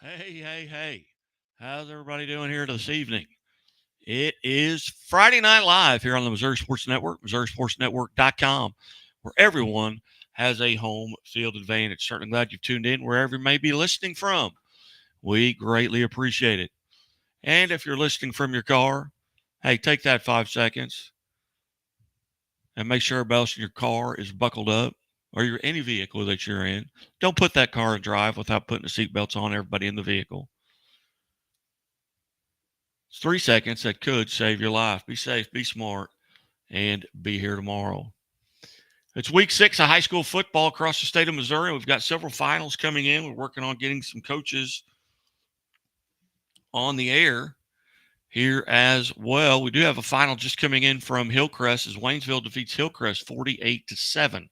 Hey. How's everybody doing here this evening? It is Friday Night Live here on the Missouri Sports Network, MissouriSportsNetwork.com, where everyone has a home field advantage. Certainly glad you've tuned in wherever you may be listening from. We greatly appreciate it. And if you're listening from your car, hey, take that 5 seconds and make sure everybody else in your car is buckled up or you're any vehicle that you're in. Don't put that car in drive without putting the seatbelts on everybody in the vehicle. It's 3 seconds that could save your life. Be safe, be smart, and be here tomorrow. It's week 6 of high school football across the state of Missouri. We've got several finals coming in. We're working on getting some coaches on the air here as well. We do have a final just coming in from Hillcrest as Waynesville defeats Hillcrest 48-7.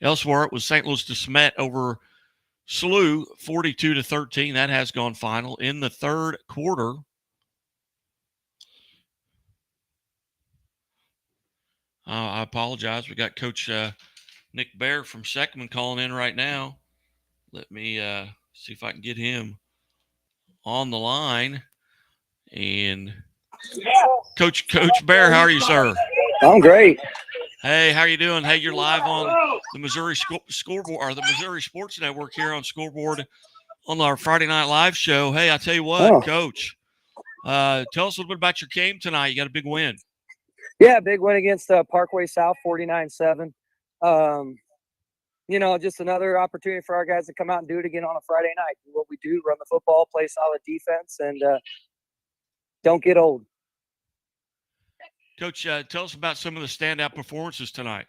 Elsewhere, it was St. Louis de Smet over SLU 42-13. That has gone final in the third quarter. I apologize. We got Coach Nick Bear from Seckman calling in right now. Let me see if I can get him on the line. And Coach Bear, how are you, sir? I'm great. Hey, how are you doing? Hey, you're live on the Missouri Scoreboard or the Missouri Sports Network here on Scoreboard on our Friday Night Live show. Hey, I tell you what, Coach, tell us a little bit about your game tonight. You got a big win. Yeah, big win against Parkway South, 49-7. Just another opportunity for our guys to come out and do it again on a Friday night. Do what we do, run the football, play solid defense, and don't get old. Coach, tell us about some of the standout performances tonight.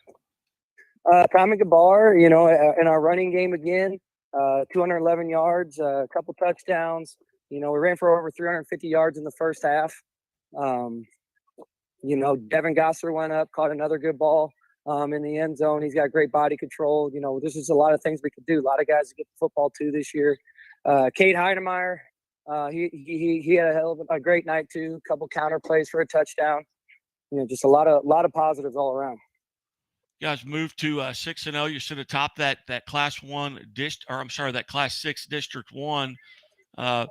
Tommy Gabar, in our running game again, 211 yards, a couple touchdowns. We ran for over 350 yards in the first half. Devin Gosser went up, caught another good ball in the end zone. He's got great body control. There's just a lot of things we could do. A lot of guys to get the football to this year. Cade Heinemeyer, he had a great night too. A couple counter plays for a touchdown. Just a lot of positives all around. You guys moved to 6-0. You sit atop that Class 6 District 1. You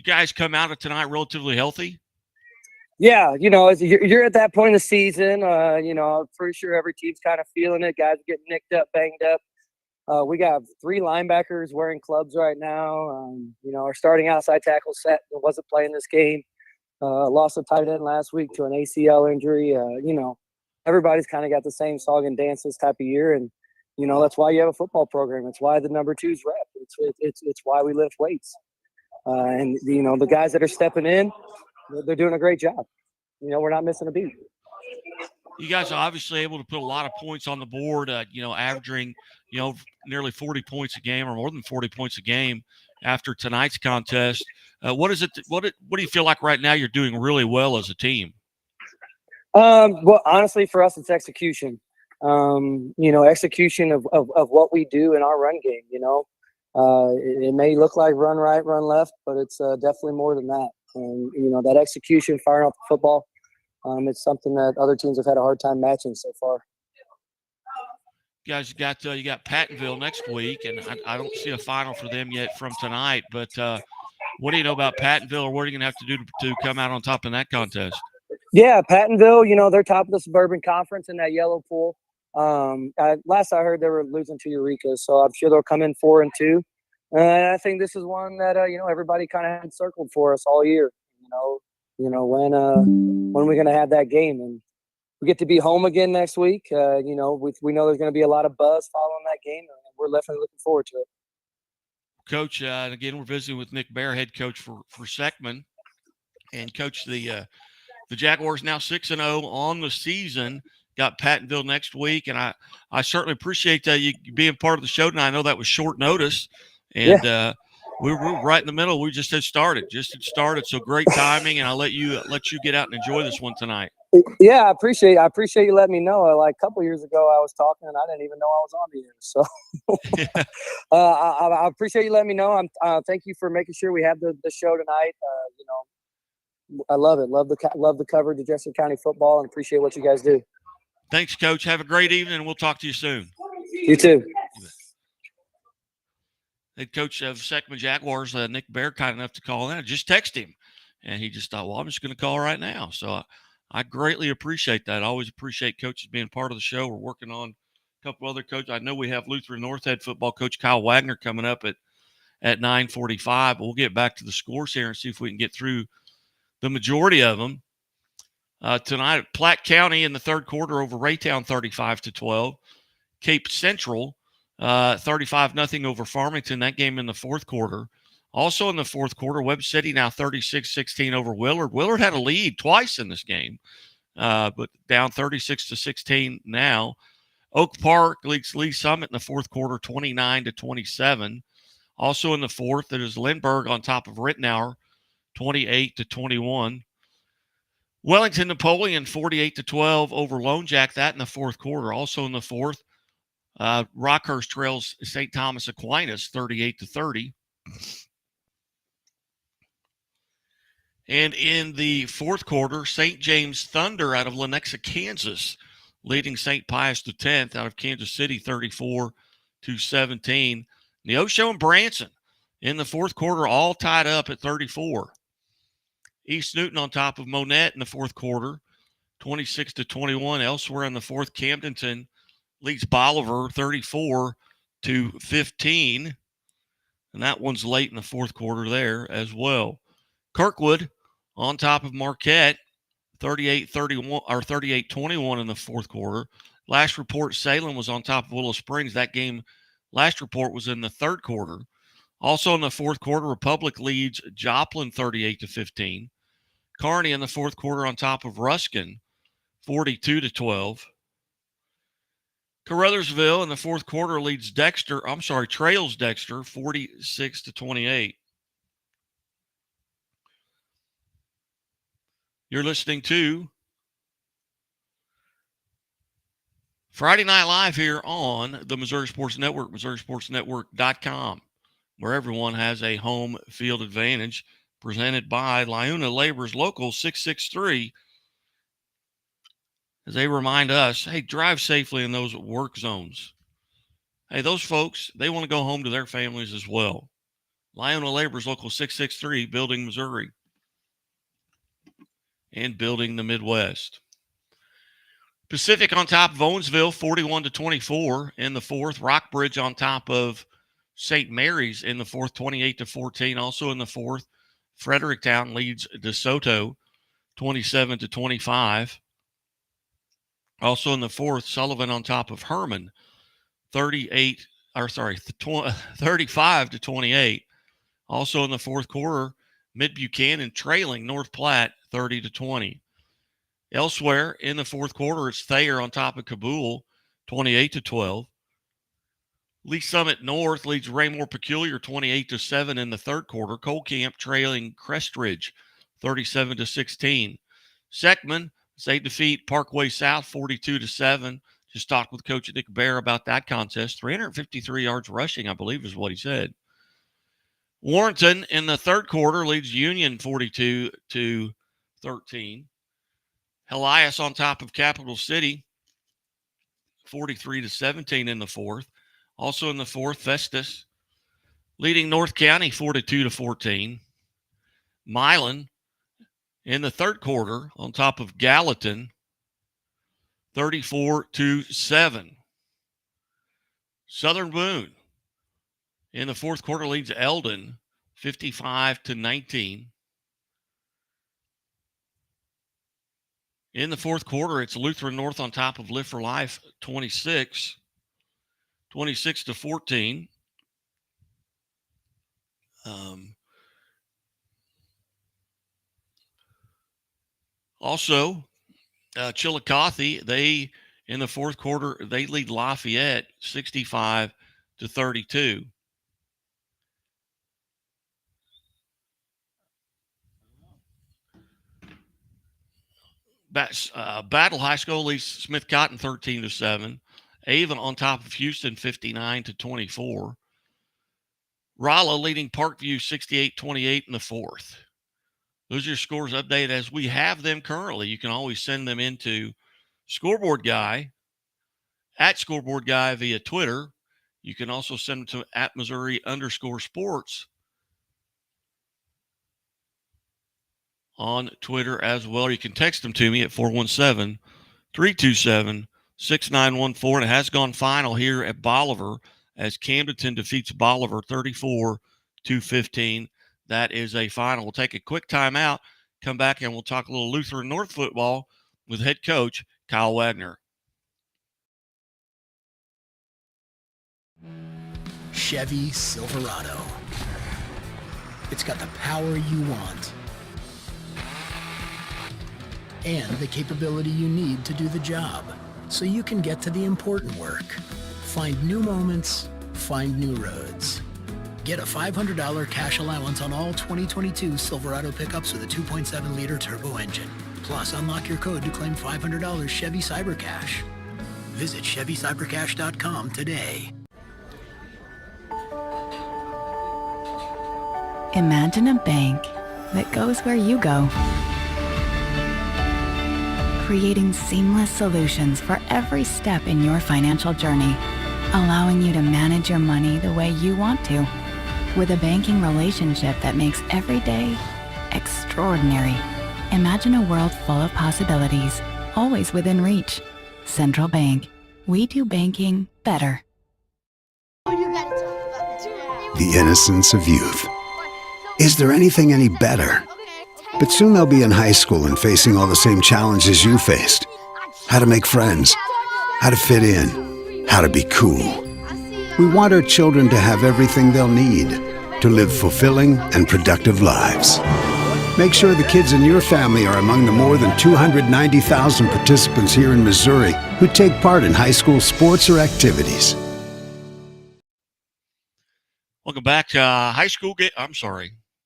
guys come out of tonight relatively healthy? Yeah, as you're at that point in the season, I'm pretty sure every team's kind of feeling it. Guys getting nicked up, banged up. We got 3 linebackers wearing clubs right now. Our starting outside tackle set wasn't playing this game. Lost a tight end last week to an ACL injury. Everybody's kind of got the same song and dance this type of year, and that's why you have a football program. It's why the number 2's rep. It's why we lift weights. And the guys that are stepping in, they're doing a great job. We're not missing a beat. You guys are obviously able to put a lot of points on the board, averaging, nearly 40 points a game or more than 40 points a game after tonight's contest. What is it? What do you feel like right now you're doing really well as a team? Well, honestly, for us, it's execution. Execution of what we do in our run game. It may look like run right, run left, but it's definitely more than that. And, that execution, firing off the football, it's something that other teams have had a hard time matching so far. You guys you got Pattonville next week, and I don't see a final for them yet from tonight. But what do you know about Pattonville, or what are you going to have to do to come out on top in that contest? Yeah, Pattonville, they're top of the Suburban Conference in that yellow pool. Last I heard, they were losing to Eureka, so I'm sure they'll come in 4-2. And I think this is one that everybody kind of had circled for us all year. When we're going to have that game, and we get to be home again next week. We know there's going to be a lot of buzz following that game, and we're definitely looking forward to it. Coach, and again, we're visiting with Nick Bear, head coach for Seckman, and Coach, the Jaguars now 6-0 on the season. Got Pattonville next week, and I certainly appreciate you being part of the show tonight. I know that was short notice. And we were right in the middle. We just had started. So great timing, and I'll let you get out and enjoy this one tonight. Yeah, I appreciate you letting me know. Like a couple years ago, I was talking, and I didn't even know I was on the air. So I appreciate you letting me know. Thank you for making sure we have the show tonight. I love it. Love the coverage of Jefferson County football, and appreciate what you guys do. Thanks, Coach. Have a great evening, and we'll talk to you soon. You too. head coach of Seckman Jaguars, Nick Bear, kind enough to call in. I just texted him, and he just thought, well, I'm just going to call right now. So I greatly appreciate that. I always appreciate coaches being part of the show. We're working on a couple other coaches. I know we have Lutheran North head football coach Kyle Wagner coming up at 9:45. We'll get back to the scores here and see if we can get through the majority of them. Tonight, Platte County in the third quarter over Raytown 35-12. Cape Central 35-0 over Farmington. That game in the fourth quarter. Also in the fourth quarter, Webb City now 36-16 over Willard. Willard had a lead twice in this game, but down 36-16 now. Oak Park leads Lee Summit in the fourth quarter 29-27. Also in the fourth, it is Lindbergh on top of Rittenauer 28-21. Wellington Napoleon 48-12 over Lone Jack, that in the fourth quarter. Also in the fourth, Rockhurst trails St. Thomas Aquinas 38-30. And in the fourth quarter, St. James Thunder out of Lenexa, Kansas, leading St. Pius X out of Kansas City 34-17. Neosho and Branson in the fourth quarter all tied up at 34. East Newton on top of Monette in the fourth quarter, 26-21. Elsewhere in the fourth, Camdenton leads Bolivar 34-15. And that one's late in the fourth quarter there as well. Kirkwood on top of Marquette, 38-31 or 38-21 in the fourth quarter. Last report, Salem was on top of Willow Springs. That game, last report, was in the third quarter. Also in the fourth quarter, Republic leads Joplin 38-15. Kearney in the fourth quarter on top of Ruskin, 42-12. Caruthersville in the fourth quarter leads trails Dexter 46-28. You're listening to Friday Night Live here on the Missouri Sports Network, MissouriSportsNetwork.com, where everyone has a home field advantage, presented by Liuna Labor's Local 663. As they remind us, hey, drive safely in those work zones. Hey, those folks, they want to go home to their families as well. Liuna Labor's Local 663, building Missouri and building the Midwest. Pacific on top of Owensville, 41-24 in the fourth. Rockbridge on top of St. Mary's in the fourth, 28-14. Also in the fourth, Fredericktown leads DeSoto, 27-25. Also in the fourth, Sullivan on top of Herman, 35-28. Also in the fourth quarter, Mid-Buchanan trailing North Platte 30-20. Elsewhere in the fourth quarter, it's Thayer on top of Kabul, 28-12. Lee Summit North leads Raymore Peculiar 28-7 in the third quarter. Cole Camp trailing Crestridge 37-16. Seckman, they defeat Parkway South 42-7. Just talked with Coach Nick Bear about that contest. 353 yards rushing, I believe, is what he said. Warrenton in the third quarter leads Union 42-13. Elias on top of Capital City 43-17 in the fourth. Also in the fourth, Festus leading North County 42-14. Milan in the third quarter on top of Gallatin 34-7. Southern Boone in the fourth quarter leads Eldon 55-19. In the fourth quarter, it's Lutheran North on top of Live for Life 26-14. Also, Chillicothe, they in the fourth quarter, they lead Lafayette 65-32. Battle High School leads Smith Cotton 13-7. Avon on top of Houston 59-24. Rolla leading Parkview 68-28 in the fourth. Those are your scores updated as we have them currently. You can always send them into Scoreboard Guy, at Scoreboard Guy via Twitter. You can also send them to @Missouri_sports on Twitter as well. You can text them to me at 417-327-6914. It has gone final here at Bolivar as Camdenton defeats Bolivar 34-15. That is a final. We'll take a quick timeout, come back, and we'll talk a little Lutheran North football with head coach Kyle Wagner. Chevy Silverado. It's got the power you want and the capability you need to do the job, so you can get to the important work. Find new moments, find new roads. Get a $500 cash allowance on all 2022 Silverado pickups with a 2.7-liter turbo engine. Plus, unlock your code to claim $500 Chevy CyberCash. Visit ChevyCyberCash.com today. Imagine a bank that goes where you go, creating seamless solutions for every step in your financial journey, allowing you to manage your money the way you want to, with a banking relationship that makes every day extraordinary. Imagine a world full of possibilities, always within reach. Central Bank. We do banking better. The innocence of youth. Is there anything any better? But soon they'll be in high school and facing all the same challenges you faced. How to make friends, how to fit in, how to be cool. We want our children to have everything they'll need to live fulfilling and productive lives. Make sure the kids in your family are among the more than 290,000 participants here in Missouri who take part in high school sports or activities. Welcome back to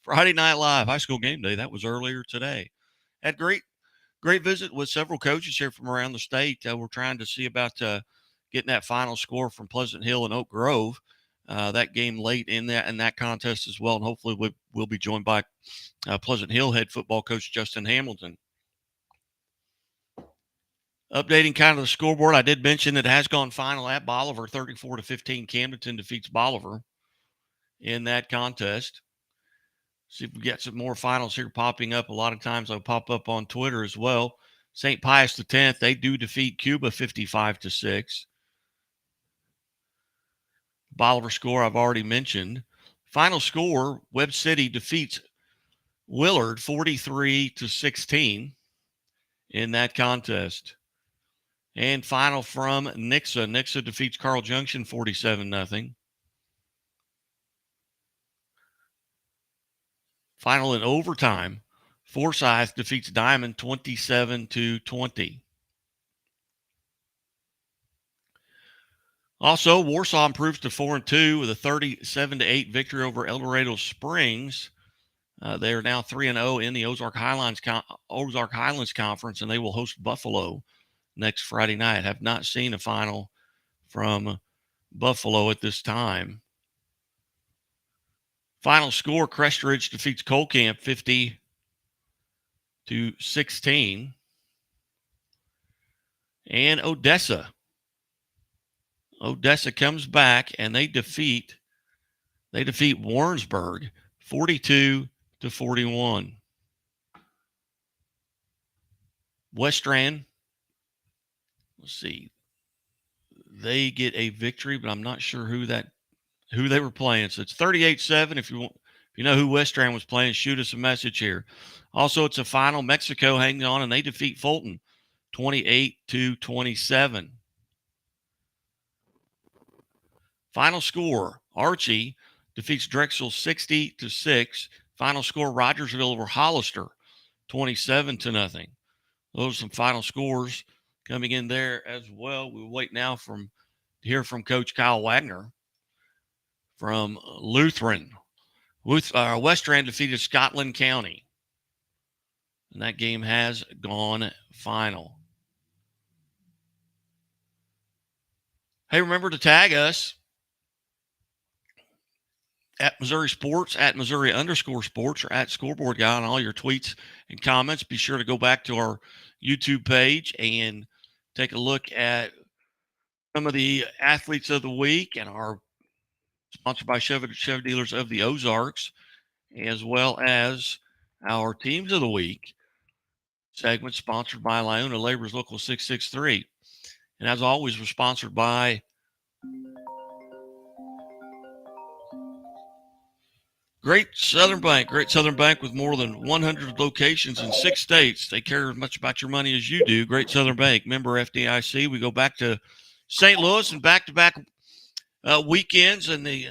Friday Night Live, high school game day. That was earlier today. Had great visit with several coaches here from around the state. We're trying to see about getting that final score from Pleasant Hill and Oak Grove. That game late in that contest as well, and hopefully we'll be joined by Pleasant Hill head football coach Justin Hamilton. Updating kind of the scoreboard, I did mention that it has gone final at Bolivar, 34-15. Camdenton defeats Bolivar in that contest. See if we get some more finals here popping up. A lot of times they'll pop up on Twitter as well. St. Pius X, they do defeat Cuba 55-6. Bolivar score I've already mentioned. Final score, Webb City defeats Willard 43-16 in that contest. And final from Nixa. Nixa defeats Carl Junction 47-0. Final in overtime, Forsyth defeats Diamond 27-20. Also, Warsaw improves to 4-2 with a 37-8 victory over El Dorado Springs. They are now 3-0 in the Ozark Highlands Conference, and they will host Buffalo next Friday night. Have not seen a final from Buffalo at this time. Final score, Crest Ridge defeats Colcamp 50-16. And Odessa comes back and they defeat Warrensburg 42-41. West Strand, let's see, they get a victory, but I'm not sure who they were playing. So it's 38-7. If you know who West Strand was playing, shoot us a message here. Also, it's a final. Mexico hanging on, and they defeat Fulton 28-27. Final score, Archie defeats Drexel 60-6. Final score, Rogersville over Hollister 27-0. Those are some final scores coming in there as well. We'll wait now to hear from Coach Kyle Wagner from Lutheran. West Strand defeated Scotland County. And that game has gone final. Hey, remember to tag us at Missouri Sports, at Missouri_sports, or at Scoreboard Guy on all your tweets and comments. Be sure to go back to our YouTube page and take a look at some of the athletes of the week and our sponsored by Chevy Dealers of the Ozarks, as well as our Teams of the Week segment sponsored by Liona Labor's Local 663. And as always, we're sponsored by Great Southern Bank with more than 100 locations in 6 states. They care as much about your money as you do. Great Southern Bank, member FDIC. We go back to St. Louis and back-to-back weekends, and the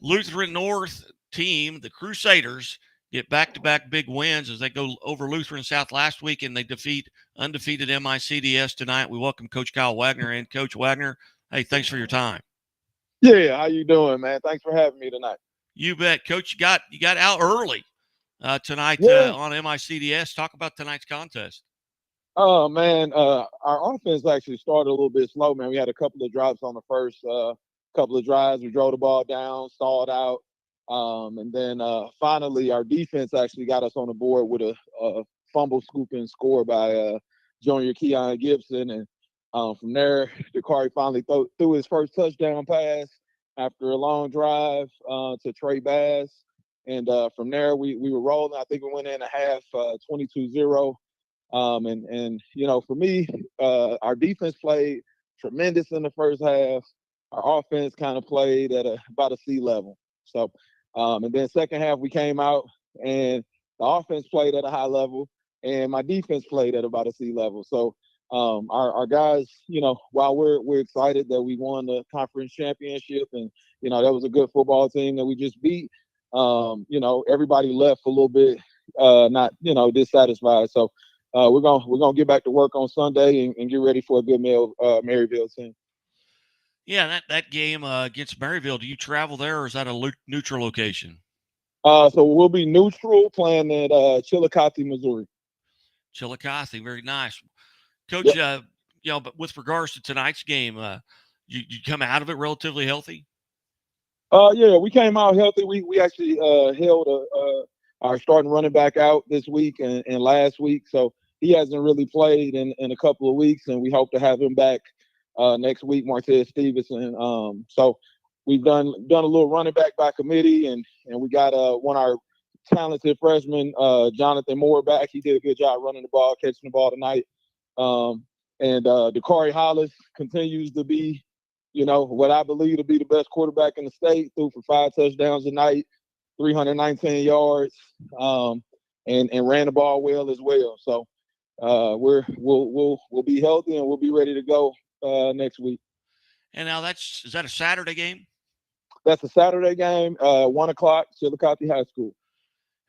Lutheran North team, the Crusaders, get back-to-back big wins as they go over Lutheran South last week, and they defeat undefeated MICDS tonight. We welcome Coach Kyle Wagner. And Coach Wagner, hey, thanks for your time. Yeah, how you doing, man? Thanks for having me tonight. You bet, Coach. You got out early tonight on MICDS. Talk about tonight's contest. Oh man, our offense actually started a little bit slow, man. We had a couple of drops on the first couple of drives. We drove the ball down, stalled out, and then finally our defense actually got us on the board with a fumble scooping score by junior Keon Gibson, and from there, Dakari finally threw his first touchdown pass after a long drive to Trey Bass. And from there, we were rolling. I think we went in a half 22-0. And you know, for me, our defense played tremendous in the first half. Our offense kind of played at about a C level. So, and then second half, we came out and the offense played at a high level and my defense played at about a C level. So, our guys, you know, while we're excited that we won the conference championship and, you know, that was a good football team that we just beat, you know, everybody left a little bit, not, you know, dissatisfied. So, we're gonna get back to work on Sunday and get ready for a good Maryville team. Yeah, that game against Maryville, do you travel there or is that a neutral location? So we'll be neutral playing at Chillicothe, Missouri. Chillicothe, very nice. Coach, yep. You know, but with regards to tonight's game, you come out of it relatively healthy? Yeah, we came out healthy. We actually held our starting running back out this week and last week, so he hasn't really played in a couple of weeks, and we hope to have him back next week, Martez Stevenson. So we've done a little running back by committee, and we got one of our talented freshmen, Jonathan Moore, back. He did a good job running the ball, catching the ball tonight. And Dakari Hollis continues to be, you know, what I believe to be the best quarterback in the state. Threw for 5 touchdowns tonight, 319 yards, and ran the ball well as well. So we'll be healthy and we'll be ready to go next week. And now is that a Saturday game? That's a Saturday game, 1 o'clock, Chillicothe High School.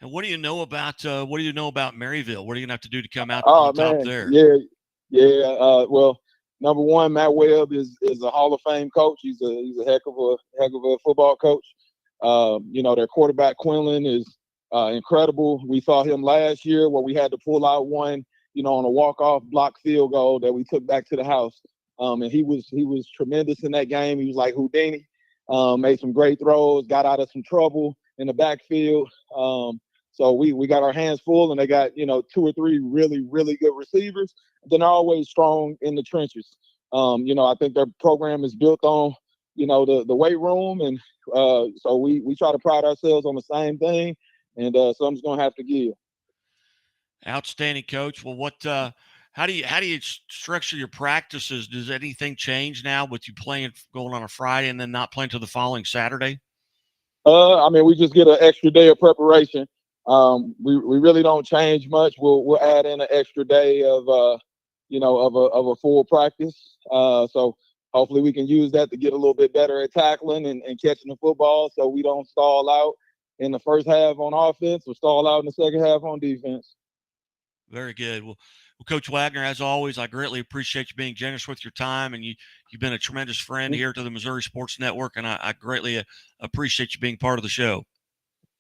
And what do you know about Maryville? What are you gonna have to do to come out on top there? Yeah. Well, number one, Matt Webb is a Hall of Fame coach. He's a heck of a football coach. You know, their quarterback Quinlan is incredible. We saw him last year where we had to pull out one, you know, on a walk-off block field goal that we took back to the house. And he was tremendous in that game. He was like Houdini. Made some great throws, got out of some trouble in the backfield. So we got our hands full, and they got, you know, 2 or 3 really, really good receivers. Then they're always strong in the trenches. You know, I think their program is built on, you know, the weight room, and so we try to pride ourselves on the same thing, and something's gonna have to give. Outstanding, Coach. Well, how do you structure your practices? Does anything change now with you going on a Friday and then not playing till the following Saturday? I mean, we just get an extra day of preparation. We really don't change much. We'll add in an extra day of a full practice. So hopefully we can use that to get a little bit better at tackling and catching the football, so we don't stall out in the first half on offense or stall out in the second half on defense. Very good. Well, Coach Wagner, as always, I greatly appreciate you being generous with your time, and you've been a tremendous friend here to the Missouri Sports Network, and I greatly appreciate you being part of the show.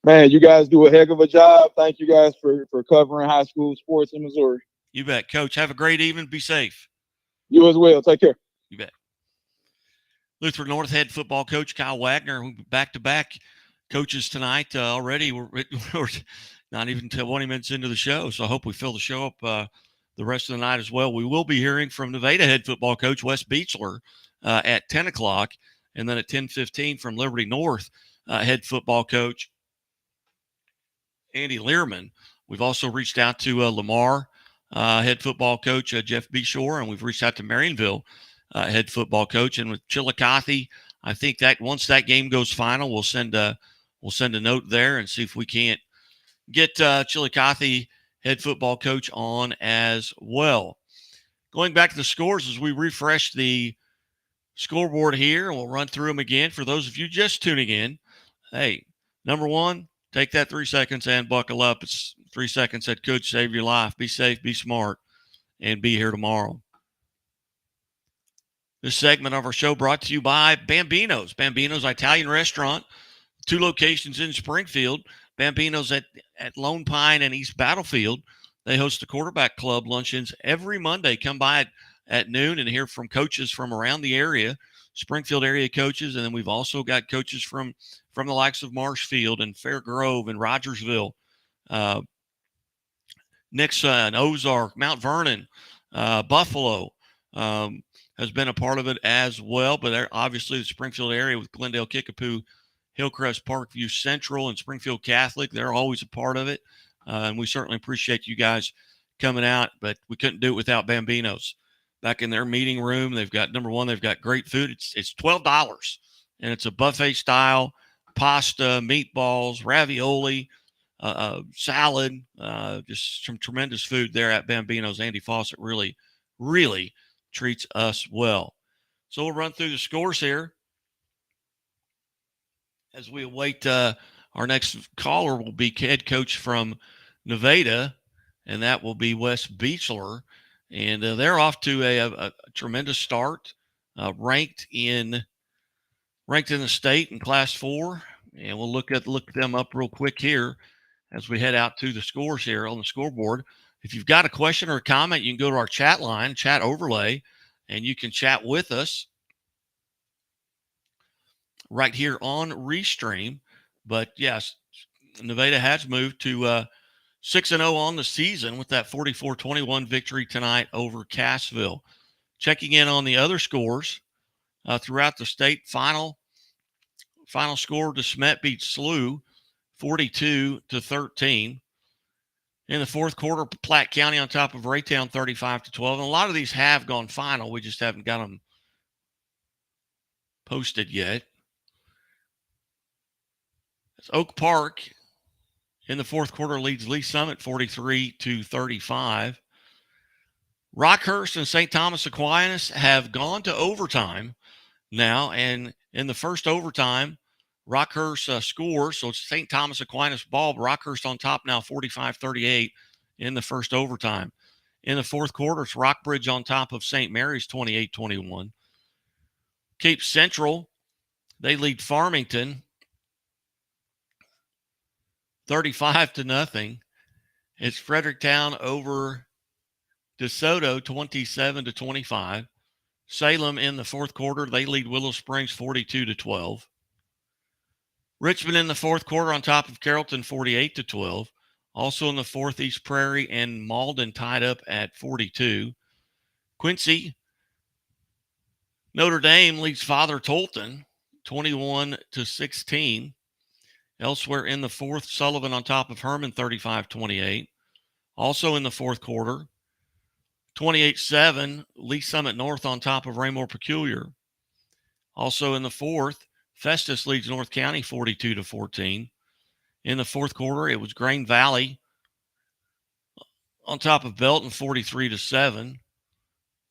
Man, you guys do a heck of a job. Thank you guys for covering high school sports in Missouri. You bet, Coach. Have a great evening. Be safe. You as well. Take care. You bet. Lutheran North head football coach Kyle Wagner, back-to-back coaches tonight already. We're not even 20 minutes into the show, so I hope we fill the show up the rest of the night as well. We will be hearing from Nevada head football coach Wes Beechler at 10 o'clock And then at 10:15 from Liberty North, head football coach Andy Learman. We've also reached out to Lamar head football coach Jeff Beshore, and we've reached out to Marionville head football coach. And with Chillicothe, I think that once that game goes final, we'll send a note there and see if we can't get Chillicothe head football coach on as well. Going back to the scores as we refresh the scoreboard here, and we'll run through them again for those of you just tuning in. Hey, number one, take that 3 seconds and buckle up. It's 3 seconds that could save your life. Be safe, be smart, and be here tomorrow. This segment of our show brought to you by Bambino's. Bambino's Italian restaurant, 2 locations in Springfield. Bambino's at Lone Pine and East Battlefield. They host the quarterback club luncheons every Monday. Come by at noon and hear from coaches from around the area, Springfield area coaches, and then we've also got coaches from the likes of Marshfield and Fair Grove and Rogersville, Nixon, Ozark, Mount Vernon, Buffalo has been a part of it as well. But they're obviously the Springfield area with Glendale, Kickapoo, Hillcrest, Parkview Central, and Springfield Catholic. They're always a part of it. And we certainly appreciate you guys coming out, but we couldn't do it without Bambino's. Back in their meeting room, they've got, number one, they've got great food. It's $12, and it's a buffet style, pasta, meatballs, ravioli, salad, just some tremendous food there at Bambino's. Andy Fawcett really, really treats us well. So we'll run through the scores here as we await our next caller. Will be head coach from Nevada, and that will be Wes Beechler. And they're off to a tremendous start, ranked in the state in Class 4. And we'll look them up real quick here as we head out to the scores here on the scoreboard. If you've got a question or a comment, you can go to our chat line, chat overlay, and you can chat with us right here on Restream. But yes, Nevada has moved to 6-0 on the season with that 44-21 victory tonight over Cassville. Checking in on the other scores throughout the state. Final score, DeSmet beats Slough 42-13. In the fourth quarter, Platte County on top of Raytown 35-12. And a lot of these have gone final. We just haven't got them posted yet. It's Oak Park in the fourth quarter leads Lee Summit 43-35. Rockhurst and St. Thomas Aquinas have gone to overtime now, and in the first overtime, Rockhurst scores, so it's St. Thomas Aquinas ball. Rockhurst on top now 45-38 in the first overtime. In the fourth quarter, it's Rockbridge on top of St. Mary's 28-21. Cape Central, they lead Farmington 35-0. It's Fredericktown over DeSoto 27-25. Salem in the fourth quarter, they lead Willow Springs 42-12. Richmond in the fourth quarter on top of Carrollton 48-12. Also in the fourth, East Prairie and Malden tied up at 42. Quincy, Notre Dame leads Father Tolton 21-16. Elsewhere in the fourth, Sullivan on top of Herman 35-28. Also in the fourth quarter, 28-7, Lee Summit North on top of Raymore Peculiar. Also in the fourth, Festus leads North County 42-14. In the fourth quarter, it was Grain Valley on top of Belton 43-7.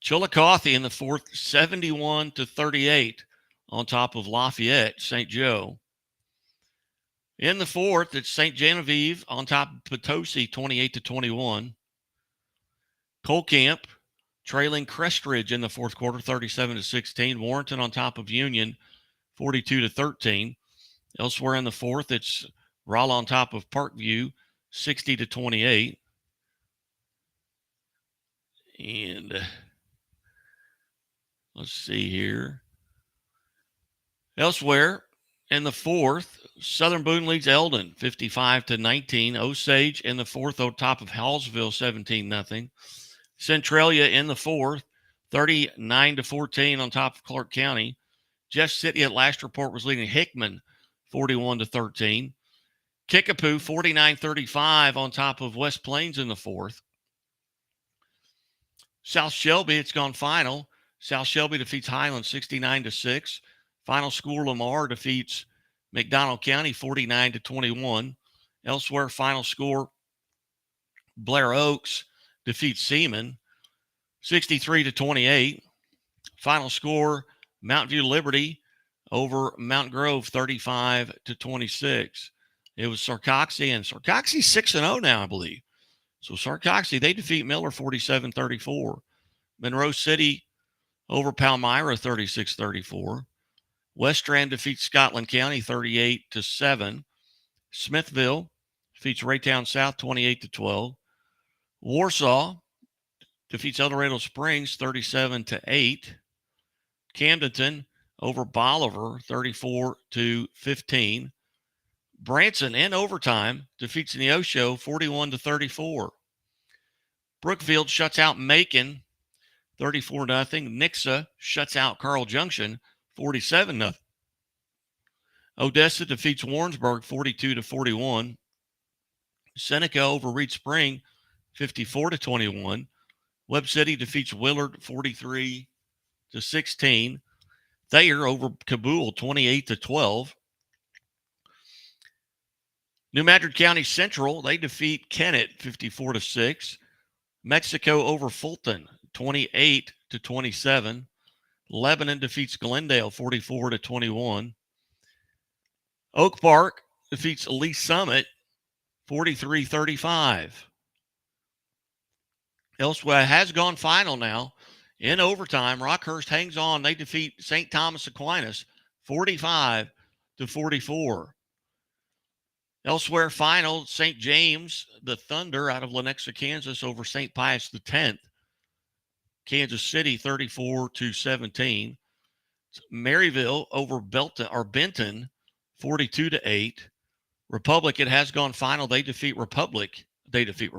Chillicothe in the fourth, 71-38 on top of Lafayette, St. Joe. In the fourth, it's St. Genevieve on top of Potosi 28-21. Colcamp trailing Crestridge in the fourth quarter 37-16. Warrenton on top of Union 42-13. Elsewhere in the fourth, it's Rolla on top of Parkview 60-28. And let's see here. Elsewhere in the fourth, Southern Boone leads Eldon 55-19. Osage in the fourth on top of Hallsville 17-0. Centralia in the fourth 39-14 on top of Clark County. Jeff City at last report was leading Hickman 41-13. Kickapoo 49-35 on top of West Plains in the fourth. South Shelby, it's gone final. South Shelby defeats Highland 69-6. Final score, Lamar defeats McDonald County 49-21. Elsewhere, final score, Blair Oaks defeats Seaman 63-28. Final score, Mountain View Liberty over Mount Grove 35-26. It was Sarcoxy, and Sarcoxy's 6-0 now, I believe. So Sarcoxy, they defeat Miller 47-34. Monroe City over Palmyra 36-34. West Strand defeats Scotland County 38-7. Smithville defeats Raytown South 28-12. Warsaw defeats El Dorado Springs 37-8. Camdenton over Bolivar 34-15. Branson in overtime defeats Neosho 41-34. Brookfield shuts out Macon 34-0. Nixa shuts out Carl Junction 47-0. Odessa defeats Warrensburg 42-41. Seneca over Reed Spring 54-21. Webb City defeats Willard 43-16. Thayer over Cabool 28-12. New Madrid County Central, they defeat Kennett 54-6. Mexico over Fulton 28-27. Lebanon defeats Glendale 44-21. Oak Park defeats Lee Summit 43-35. Elsewhere has gone final now. In overtime, Rockhurst hangs on. They defeat St. Thomas Aquinas 45-44. Elsewhere final, St. James, the Thunder out of Lenexa, Kansas over St. Pius X. Kansas City 34-17. Maryville over Benton 42-8. Republic, it has gone final. They defeat Republic. They defeat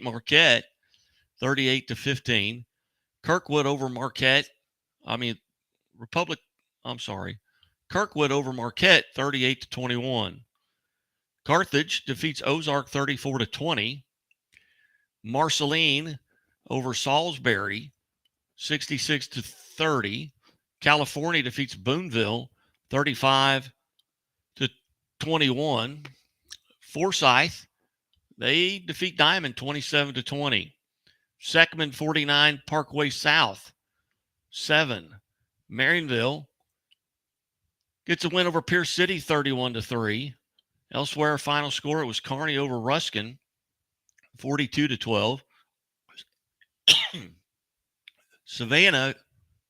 Marquette 38-15. Kirkwood over Marquette. Kirkwood over Marquette 38-21. Carthage defeats Ozark 34-20. Marceline over Salisbury 66-30. California defeats Boonville 35-21. Forsyth, they defeat Diamond 27-20. Seckman 49, Parkway South 7. Marionville gets a win over Pierce City 31-3. Elsewhere, final score, it was Kearney over Ruskin 42-12. Savannah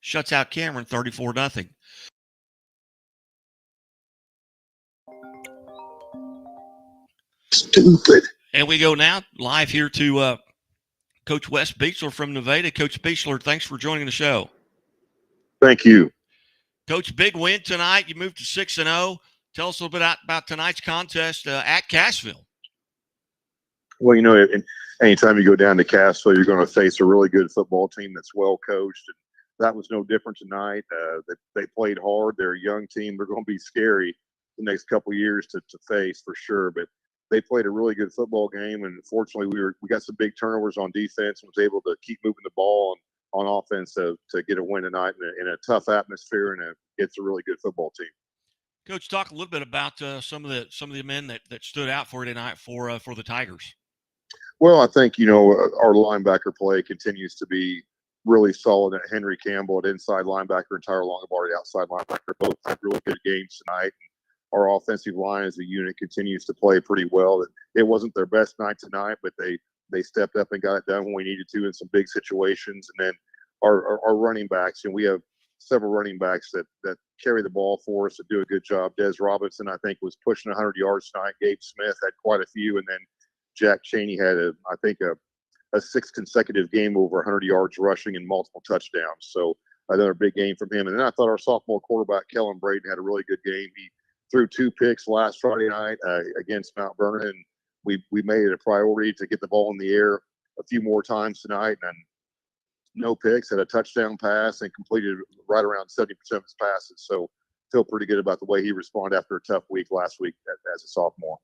shuts out Cameron 34-0. Stupid. And we go now live here to Coach Wes Beechler from Nevada. Coach Beechler, thanks for joining the show. Thank you. Coach, big win tonight. You moved to 6-0. Tell us a little bit about tonight's contest at Cassville. Well, anytime you go down to Cassville, you're going to face a really good football team that's well coached. And that was no different tonight. They played hard. They're a young team. They're going to be scary the next couple of years to face for sure. But they played a really good football game. And fortunately, we got some big turnovers on defense and was able to keep moving the ball on offense to get a win tonight in a tough atmosphere. And it's a really good football team. Coach, talk a little bit about some of the men that stood out for you tonight for the Tigers. Well, I think our linebacker play continues to be really solid. At Henry Campbell at inside linebacker and Tyler Longobardi outside linebacker both had really good games tonight. Our offensive line as a unit continues to play pretty well. It wasn't their best night tonight, but they stepped up and got it done when we needed to in some big situations. And then our running backs, and we have several running backs that carry the ball for us and do a good job. Des Robinson, I think, was pushing 100 yards tonight. Gabe Smith had quite a few. And then Jack Cheney had, a sixth consecutive game over 100 yards rushing and multiple touchdowns. So another big game from him. And then I thought our sophomore quarterback, Kellen Braden, had a really good game. He threw 2 picks last Friday night against Mount Vernon. And we made it a priority to get the ball in the air a few more times tonight. And no picks, had a touchdown pass, and completed right around 70% of his passes. So feel pretty good about the way he responded after a tough week last week as a sophomore.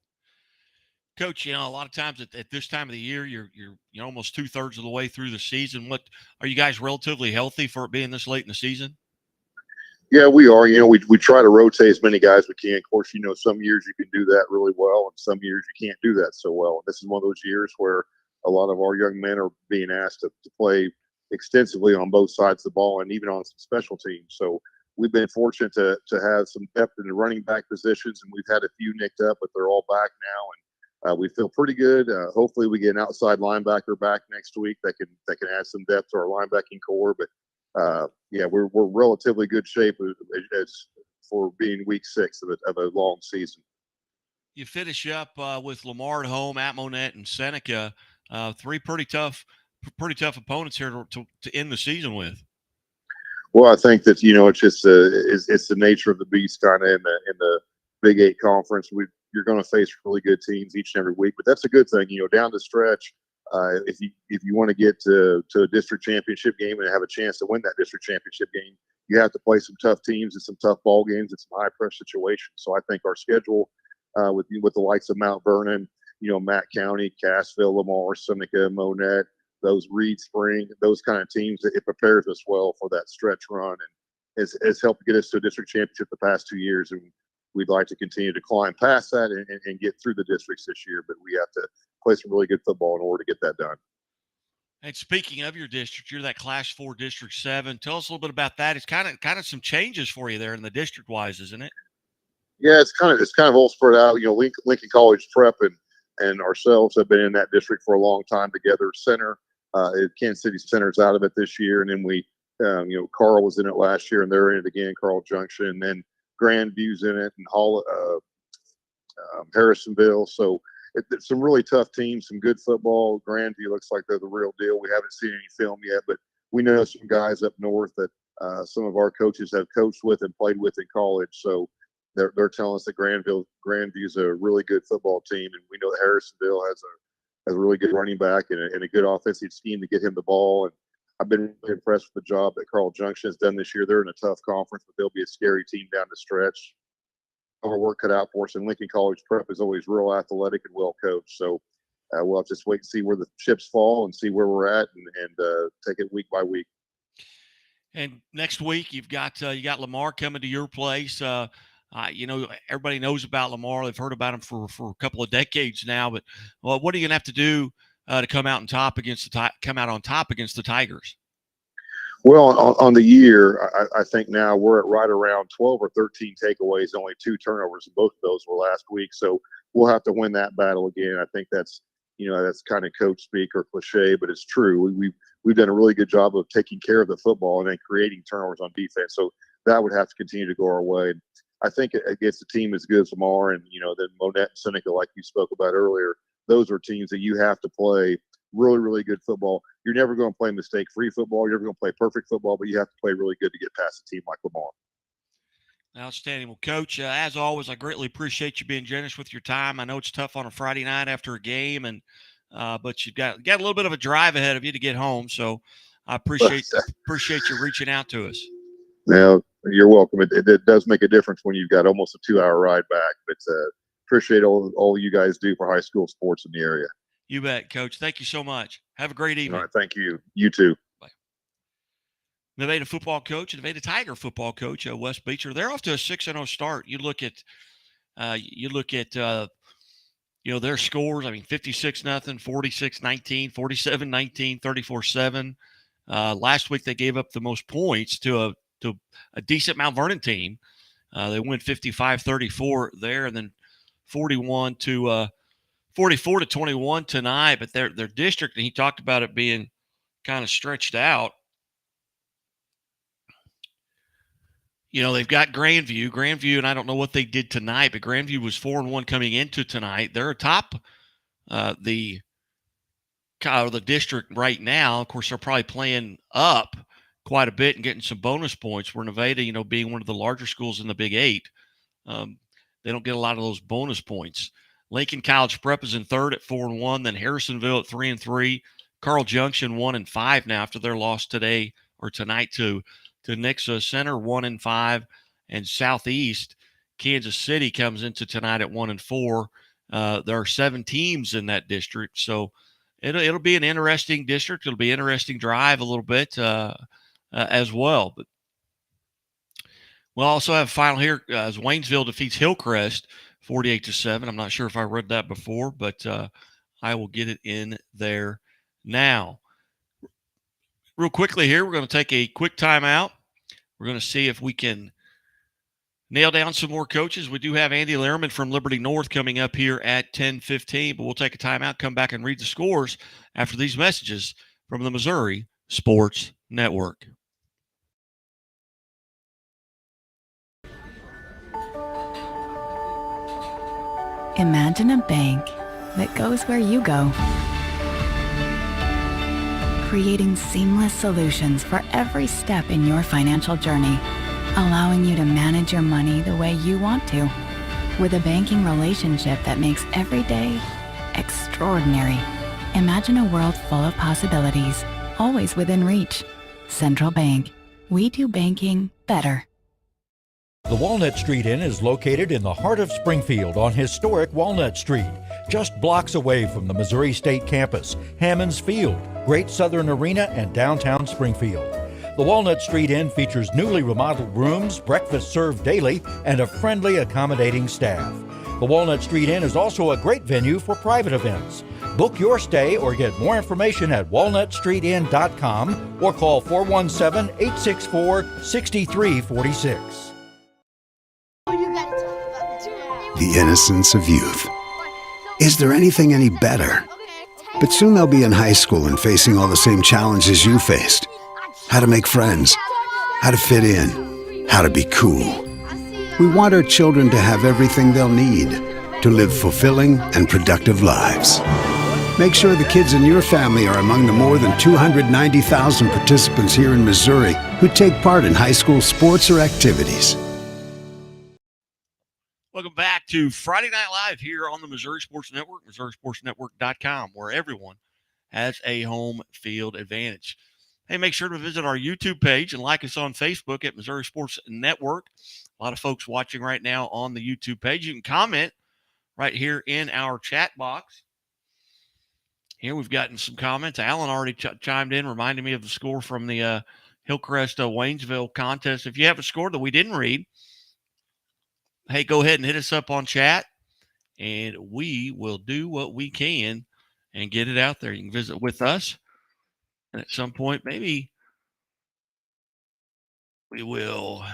Coach, a lot of times at this time of the year, you're almost 2/3 of the way through the season. What are you guys relatively healthy for it being this late in the season? Yeah, we are. We try to rotate as many guys as we can. Of course, some years you can do that really well, and some years you can't do that so well. And this is one of those years where a lot of our young men are being asked to play extensively on both sides of the ball and even on some special teams. So we've been fortunate to have some depth in the running back positions, and we've had a few nicked up, but they're all back now, and we feel pretty good. Hopefully, we get an outside linebacker back next week that can add some depth to our linebacking core. But yeah, we're relatively good shape as for being week 6 of a long season. You finish up with Lamar at home, at Monette, and Seneca. 3 pretty tough opponents here to end the season with. Well, I think that it's just it's the nature of the beast kind of in the Big 8 conference. You're going to face really good teams each and every week, but that's a good thing. Down the stretch, if you want to get to a district championship game and have a chance to win that district championship game, you have to play some tough teams and some tough ball games and some high pressure situations. So I think our schedule with the likes of Mount Vernon, Matt County, Cassville, Lamar, Seneca, Monette, those Reed Spring, those kind of teams, it prepares us well for that stretch run, and has helped get us to a district championship the past 2 years. And we'd like to continue to climb past that and get through the districts this year, but we have to play some really good football in order to get that done. And speaking of your district, you're that Class 4 District 7. Tell us a little bit about that. It's kind of some changes for you there in the district-wise, isn't it? Yeah, it's kind of all spread out. Lincoln College Prep and ourselves have been in that district for a long time together. Center, Kansas City Center's out of it this year, and then Carl was in it last year, and they're in it again. Carl Junction, and then Grandview's in it, and Harrisonville. So it's some really tough teams, some good football. Grandview looks like they're the real deal. We haven't seen any film yet, but we know some guys up north that some of our coaches have coached with and played with in college. So they're telling us that Grandview's a really good football team, and we know that Harrisonville has a really good running back and a good offensive scheme to get him the ball. And I've been really impressed with the job that Carl Junction has done this year. They're in a tough conference, but they'll be a scary team down the stretch. Our work cut out for us, and Lincoln College Prep is always real athletic and well coached. So we'll have to just wait and see where the chips fall and see where we're at, and take it week by week. And next week you got Lamar coming to your place. Everybody knows about Lamar. They've heard about him for a couple of decades now. But what are you gonna have to do to come out on top against the Tigers? Well, on the year, I think now we're at right around 12 or 13 takeaways, only 2 turnovers, and both of those were last week. So we'll have to win that battle again. I think that's kind of coach speak or cliche, but it's true. We've done a really good job of taking care of the football and then creating turnovers on defense. So that would have to continue to go our way. I think against a team as good as Lamar and then Monette and Seneca, like you spoke about earlier, those are teams that you have to play really, really good football. You're never going to play mistake-free football. You're never going to play perfect football, but you have to play really good to get past a team like Lamar. Outstanding. Well, Coach, as always, I greatly appreciate you being generous with your time. I know it's tough on a Friday night after a game, and but you've got a little bit of a drive ahead of you to get home. So I appreciate you reaching out to us. Now, you're welcome. It does make a difference when you've got almost a 2-hour ride back. But appreciate all you guys do for high school sports in the area. You bet, Coach. Thank you so much. Have a great evening. All right, thank you. You too. Bye. Nevada football coach, Nevada Tiger football coach, Wes Beecher. They're off to a 6-0 start. You look at their scores. I mean, 56-0, 46-19, 47-19, 34-7. Last week they gave up the most points to a decent Mount Vernon team. They went 55-34 there, and then 44-21 tonight. But their district, and he talked about it being kind of stretched out. They've got Grandview, and I don't know what they did tonight, but Grandview was 4-1 coming into tonight. They're atop the district right now. Of course, they're probably playing up quite a bit and getting some bonus points, where Nevada, being one of the larger schools in the Big 8, they don't get a lot of those bonus points. Lincoln College Prep is in third at 4-1, then Harrisonville at 3-3, Carl Junction 1-5 now after their loss today or tonight to Nixa. Center 1-5, and Southeast Kansas City comes into tonight at 1-4. There are 7 teams in that district, so it'll be an interesting district. It'll be an interesting drive a little bit as well. But we'll also have a final here as Waynesville defeats Hillcrest 48-7. I'm not sure if I read that before, but I will get it in there now. Real quickly here, we're going to take a quick timeout. We're going to see if we can nail down some more coaches. We do have Andy Lehrman from Liberty North coming up here at 10:15, but we'll take a timeout, come back and read the scores after these messages from the Missouri Sports Network. Imagine a bank that goes where you go, creating seamless solutions for every step in your financial journey, allowing you to manage your money the way you want to, with a banking relationship that makes every day extraordinary. Imagine a world full of possibilities, always within reach. Central Bank. We do banking better. The Walnut Street Inn is located in the heart of Springfield on historic Walnut Street, just blocks away from the Missouri State Campus, Hammonds Field, Great Southern Arena, and downtown Springfield. The Walnut Street Inn features newly remodeled rooms, breakfast served daily, and a friendly, accommodating staff. The Walnut Street Inn is also a great venue for private events. Book your stay or get more information at walnutstreetin.com or call 417-864-6346. The innocence of youth. Is there anything any better? But soon they'll be in high school and facing all the same challenges you faced. How to make friends, how to fit in, how to be cool. We want our children to have everything they'll need to live fulfilling and productive lives. Make sure the kids in your family are among the more than 290,000 participants here in Missouri who take part in high school sports or activities. Welcome back to Friday Night Live here on the Missouri Sports Network, MissouriSportsNetwork.com, where everyone has a home field advantage. Hey, make sure to visit our YouTube page and like us on Facebook at Missouri Sports Network. A lot of folks watching right now on the YouTube page. You can comment right here in our chat box. Here we've gotten some comments. Alan already chimed in, reminding me of the score from the Hillcrest Waynesville contest. If you have a score that we didn't read, hey, go ahead and hit us up on chat, and we will do what we can and get it out there. You can visit with us, and at some point, maybe we will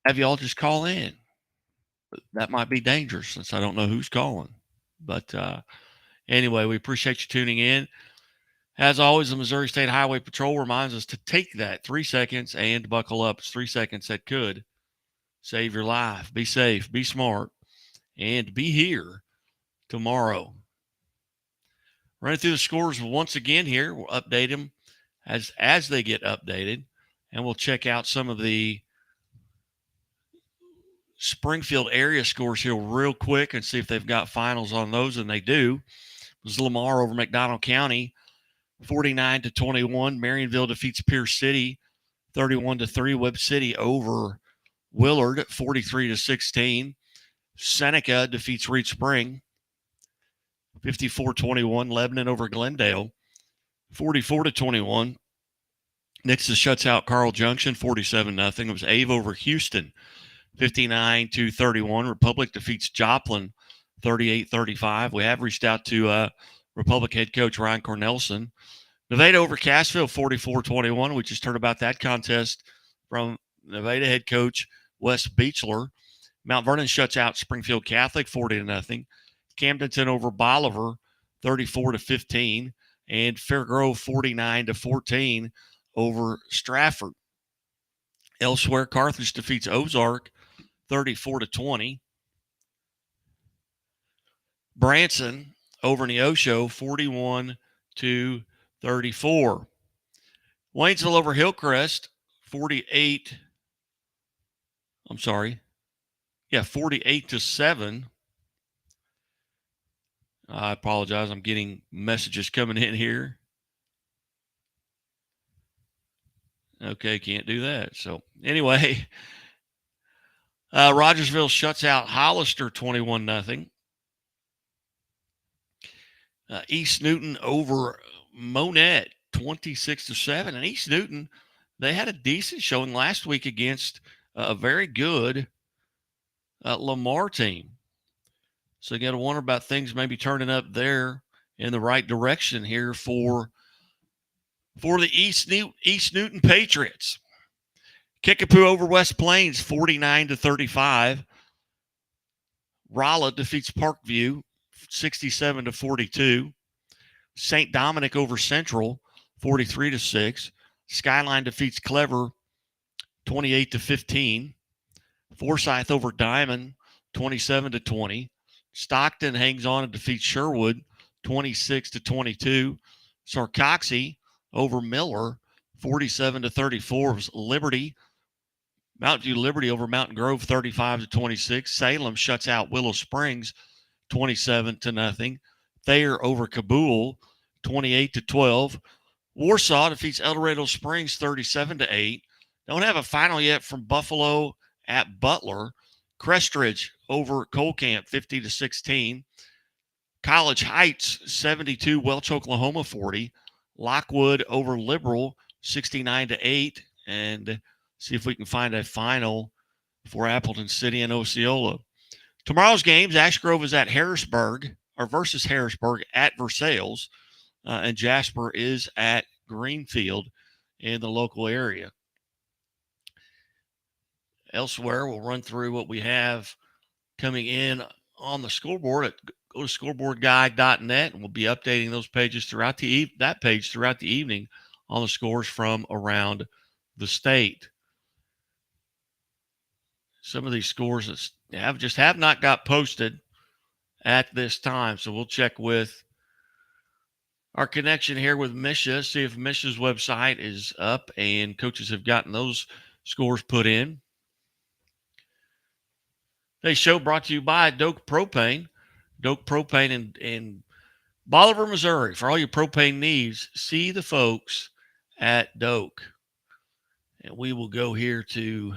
have you all just call in. But that might be dangerous since I don't know who's calling. But anyway, we appreciate you tuning in. As always, the Missouri State Highway Patrol reminds us to take that 3 seconds and buckle up. It's 3 seconds that could save your life. Be safe, be smart, and be here tomorrow. Running through the scores once again here. We'll update them as they get updated, and we'll check out some of the Springfield area scores here real quick and see if they've got finals on those, and they do. It was Lamar over McDonald County, 49-21. Marionville defeats Pierce City, 31-3. Webb City over Willard, 43-16. Seneca defeats Reed Spring, 54-21. Lebanon over Glendale, 44-21. Nixa shuts out Carl Junction, 47-0. It was Ave over Houston, 59-31. Republic defeats Joplin, 38-35. We have reached out to Republic head coach Ryan Cornelson. Nevada over Cassville, 44-21. We just heard about that contest from Nevada head coach Wes Beechler. Mount Vernon shuts out Springfield Catholic, 40-0. Camdenton over Bolivar, 34-15. And Fairgrove, 49-14 over Stratford. Elsewhere, Carthage defeats Ozark, 34-20. Branson over Neosho, 41-34. Waynesville over Hillcrest, 48-7. I apologize. I'm getting messages coming in here. Okay, can't do that. So anyway, Rogersville shuts out Hollister 21-0. East Newton over Monette 26-7. And East Newton, they had a decent showing last week against a very good Lamar team. So you got to wonder about things maybe turning up there in the right direction here for the East Newton Patriots. Kickapoo over West Plains 49-35. Rolla defeats Parkview 67-42. St. Dominic over Central 43-6. Skyline defeats Clever 28-15. Forsyth over Diamond 27-20. Stockton hangs on and defeats Sherwood 26-22. Sarcoxy over Miller 47-34. Liberty, Mountain View Liberty over Mountain Grove 35-26. Salem shuts out Willow Springs 27-0. Thayer over Cabool 28-12. Warsaw defeats El Dorado Springs 37-8. Don't have a final yet from Buffalo at Butler. Crestridge over Colcamp 50-16. College Heights 72, Welch, Oklahoma 40. Lockwood over Liberal 69-8. And see if we can find a final for Appleton City and Osceola. Tomorrow's games, Ash Grove is at Harrisburg, or versus Harrisburg at Versailles, and Jasper is at Greenfield in the local area. Elsewhere, we'll run through what we have coming in on the scoreboard. Go to scoreboardguide.net, and we'll be updating those pages throughout that page throughout the evening on the scores from around the state. Some of these scores have not got posted at this time, so we'll check with our connection here with Misha, see if Misha's website is up and coaches have gotten those scores put in. Today's show brought to you by Doak Propane. Doak Propane in Bolivar, Missouri. For all your propane needs, see the folks at Doak. And we will go here to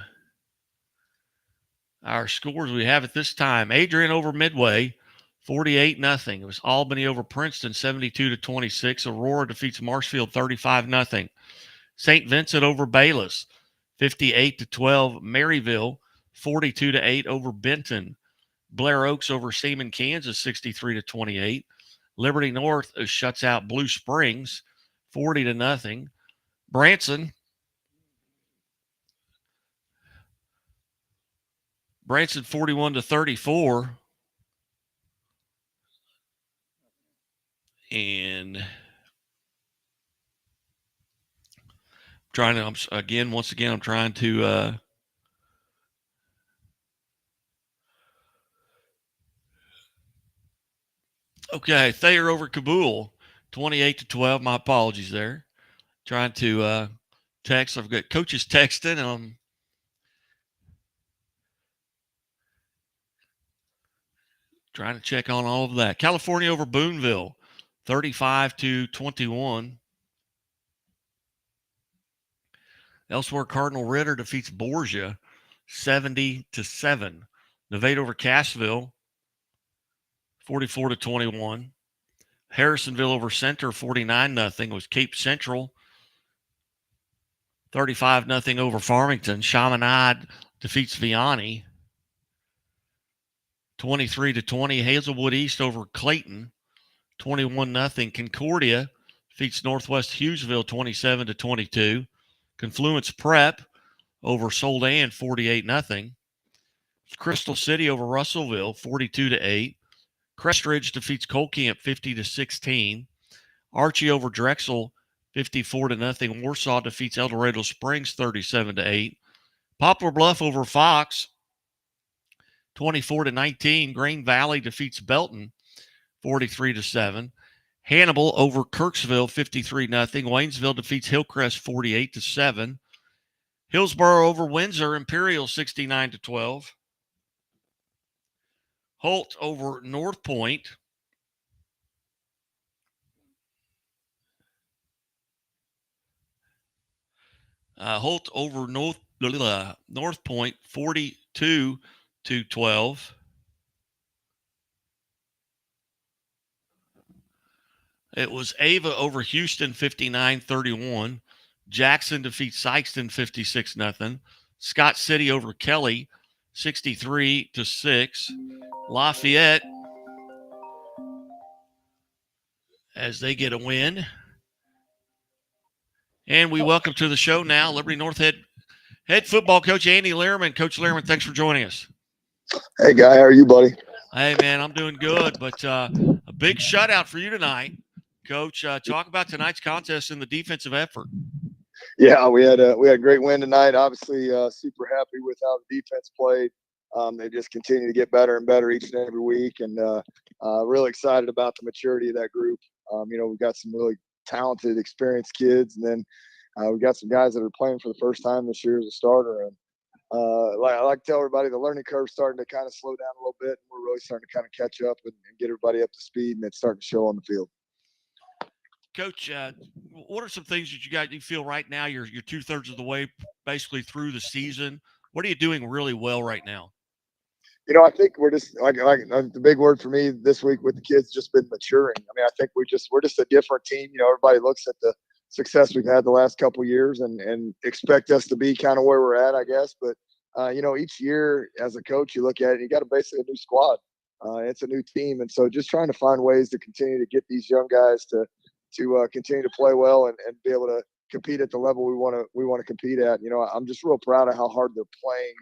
our scores we have at this time. Adrian over Midway, 48-0. It was Albany over Princeton, 72-26. Aurora defeats Marshfield, 35-0. St. Vincent over Bayless, 58-12. Maryville, 42-8 over Benton. Blair Oaks over Seaman, Kansas, 63-28. Liberty North shuts out Blue Springs, 40-0. Branson 41-34. And once again, I'm trying to okay, Thayer over Cabool, 28-12. My apologies there. Trying to text. I've got coaches texting, and I'm trying to check on all of that. California over Boonville, 35-21. Elsewhere, Cardinal Ritter defeats Borgia, 70-7. Nevada over Cassville, 44-21. Harrisonville over Center, 49-0. It was Cape Central, 35-0 over Farmington. Chaminade defeats Vianney, 23-20. Hazelwood East over Clayton, 21-0. Concordia defeats Northwest Hughesville, 27-22. Confluence Prep over Soldan, 48-0. Crystal City over Russellville, 42-8. Crestridge defeats Colcamp, 50-16. Archie over Drexel, 54-0. Warsaw defeats El Dorado Springs, 37-8. Poplar Bluff over Fox, 24-19. Green Valley defeats Belton, 43-7. Hannibal over Kirksville, 53-0. Waynesville defeats Hillcrest, 48-7. Hillsborough over Windsor, Imperial, 69-12. Holt over North Point, Holt over North Point 42-12. It was Ava over Houston 59-31. Jackson defeats Sykeston 56-0. Scott City over Kelly 63-6. Lafayette, as they get a win. And we welcome to the show now Liberty North head football coach Andy Lehrman. Coach Lehrman, thanks for joining us. Hey, Guy, how are you, buddy? Hey, man, I'm doing good, but a big shutout for you tonight. Coach, talk about tonight's contest and the defensive effort. Yeah, we had a great win tonight. Obviously, super happy with how the defense played. They just continue to get better and better each and every week, and really excited about the maturity of that group. We've got some really talented, experienced kids, and then we've got some guys that are playing for the first time this year as a starter. And I like to tell everybody, the learning curve's starting to kind of slow down a little bit, and we're really starting to kind of catch up and get everybody up to speed, and it's starting to show on the field. Coach, what are some things that you feel right now? You're 2/3 of the way basically through the season. What are you doing really well right now? I think we're just like the big word for me this week with the kids just been maturing. I mean, I think we're just a different team. Everybody looks at the success we've had the last couple of years and expect us to be kind of where we're at, I guess. But each year as a coach, you look at it, and you got basically a new squad. It's a new team, and so just trying to find ways to continue to get these young guys to continue to play well and be able to compete at the level we want to compete at. I'm just real proud of how hard they're playing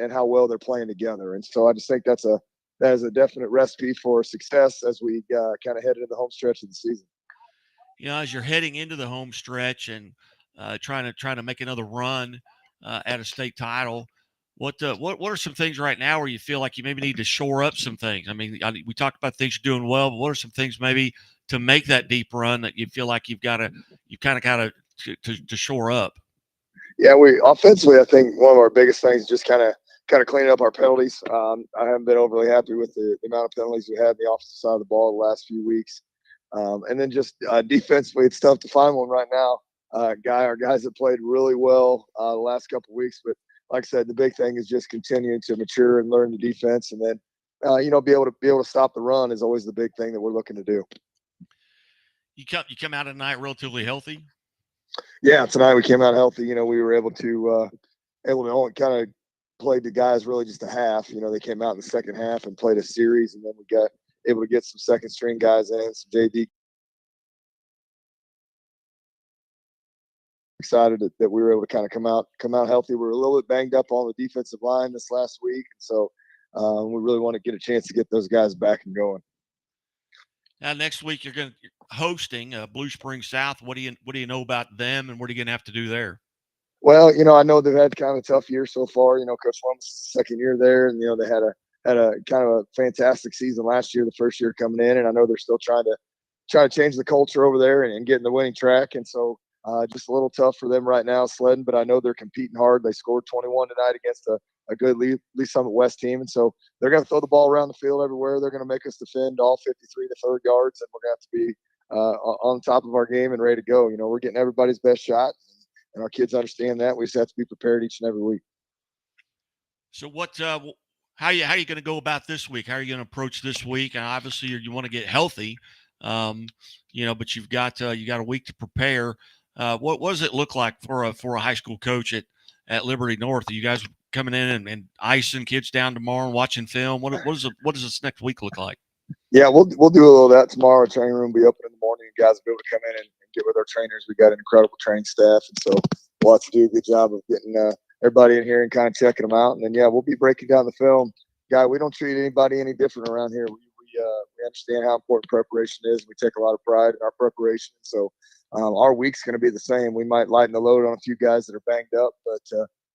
and how well they're playing together. And so I just think that is a definite recipe for success as we kind of head into the home stretch of the season. As you're heading into the home stretch and trying to make another run at a state title, what are some things right now where you feel like you maybe need to shore up some things? I mean, we talked about things you're doing well, but what are some things maybe to make that deep run that you feel like you kind of got to shore up? Yeah, we offensively, I think one of our biggest things is just kind of cleaning up our penalties. I haven't been overly happy with the amount of penalties we had on the offensive side of the ball the last few weeks. And then just defensively, it's tough to find one right now. Our guys have played really well the last couple of weeks, but like I said, the big thing is just continuing to mature and learn the defense, and then be able to stop the run is always the big thing that we're looking to do. You come out tonight relatively healthy? Yeah, tonight we came out healthy. We were able to only kind of played the guys really just a half. They came out in the second half and played a series, and then we got able to get some second string guys in, some JV. Excited that we were able to kind of come out healthy. We were a little bit banged up on the defensive line this last week, so we really want to get a chance to get those guys back and going. Now, next week you're hosting Blue Springs South. What do you know about them, and what are you going to have to do there? Well, I know they've had kind of a tough year so far. Coach Lumbus' second year there, and they had a kind of a fantastic season last year, the first year coming in, and I know they're still trying to change the culture over there and get in the winning track, and so just a little tough for them right now sledding. But I know they're competing hard. They scored 21 tonight against a good Lee Summit West team, and so they're going to throw the ball around the field everywhere. They're going to make us defend all 53 to third yards, and we're going to have to be on top of our game and ready to go. We're getting everybody's best shot, and our kids understand that. We just have to be prepared each and every week. So how are you going to go about this week? How are you going to approach this week? And obviously you want to get healthy, but you've got a week to prepare. What does it look like for a high school coach at Liberty North? Are you guys coming in and icing kids down tomorrow and watching film? What does this next week look like? Yeah, we'll do a little of that tomorrow. Our training room will be open in the morning. You guys will be able to come in and get with our trainers. We got an incredible training staff, and so we'll have to do a good job of getting everybody in here and kind of checking them out. And then we'll be breaking down the film. Guy, we don't treat anybody any different around here. We understand how important preparation is. We take a lot of pride in our preparation. So our week's going to be the same. We might lighten the load on a few guys that are banged up, but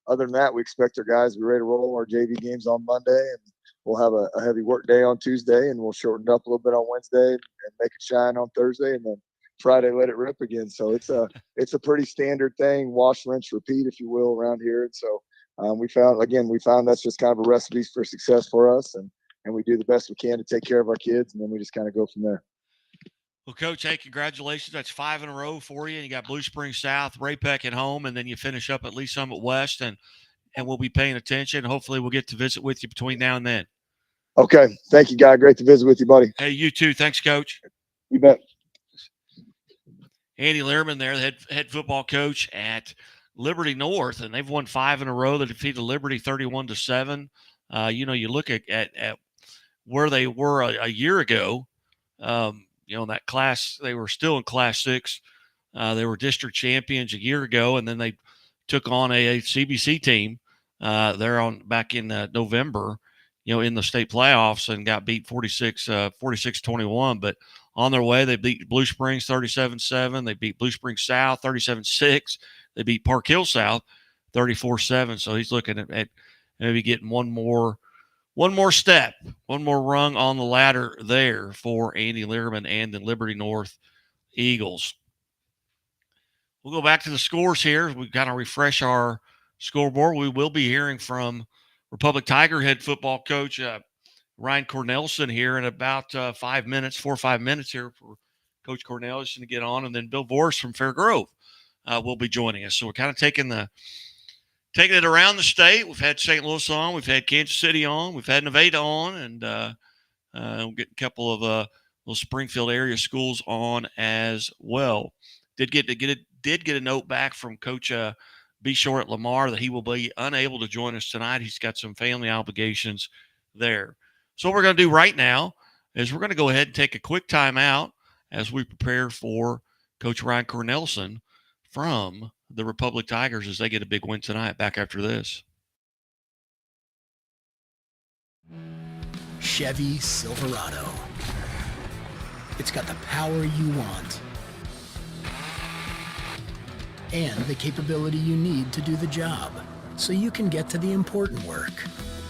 other than that, we expect our guys to be ready to roll. Our JV game's on Monday, and we'll have a heavy work day on Tuesday, and we'll shorten it up a little bit on Wednesday and make it shine on Thursday, and then Friday let it rip again. So it's a pretty standard thing, wash, rinse, repeat, if you will, around here. And so we found that's just kind of a recipe for success for us, and we do the best we can to take care of our kids, and then we just kind of go from there. Well, Coach, hey, congratulations. That's 5 in a row for you. You got Blue Springs South, Ray-Pec at home, and then you finish up at Lee Summit West, and we'll be paying attention. Hopefully we'll get to visit with you between now and then. Okay. Thank you, Guy. Great to visit with you, buddy. Hey, you too. Thanks, Coach. You bet. Andy Lehrman there, the head football coach at Liberty North, and they've won 5 in a row. They defeated Liberty 31-7. You look at where they were a year ago. That class, they were still in Class 6. They were district champions a year ago, and then they took on a CBC team back in November, in the state playoffs, and got beat 46-21. But on their way, they beat Blue Springs 37-7. They beat Blue Springs South 37-6. They beat Park Hill South 34-7. So he's looking at maybe getting one more step, one more rung on the ladder there for Andy Lehrman and the Liberty North Eagles. We'll go back to the scores here. We've got to refresh our scoreboard. We will be hearing from Republic Tiger head football coach Ryan Cornelison here in about 4 or 5 minutes here for Coach Cornelison to get on, and then Bill Vorse from Fair Grove will be joining us. So we're kind of taking it around the state. We've had St. Louis on, we've had Kansas City on, we've had Nevada on, and we'll get a couple of little Springfield area schools on as well. Did get a note back from Coach B. Shore at Lamar that he will be unable to join us tonight. He's got some family obligations there. So what we're going to do right now is we're going to go ahead and take a quick timeout as we prepare for Coach Ryan Cornelison from the Republic Tigers as they get a big win tonight. Back after this. Chevy Silverado. It's got the power you want and the capability you need to do the job, so you can get to the important work.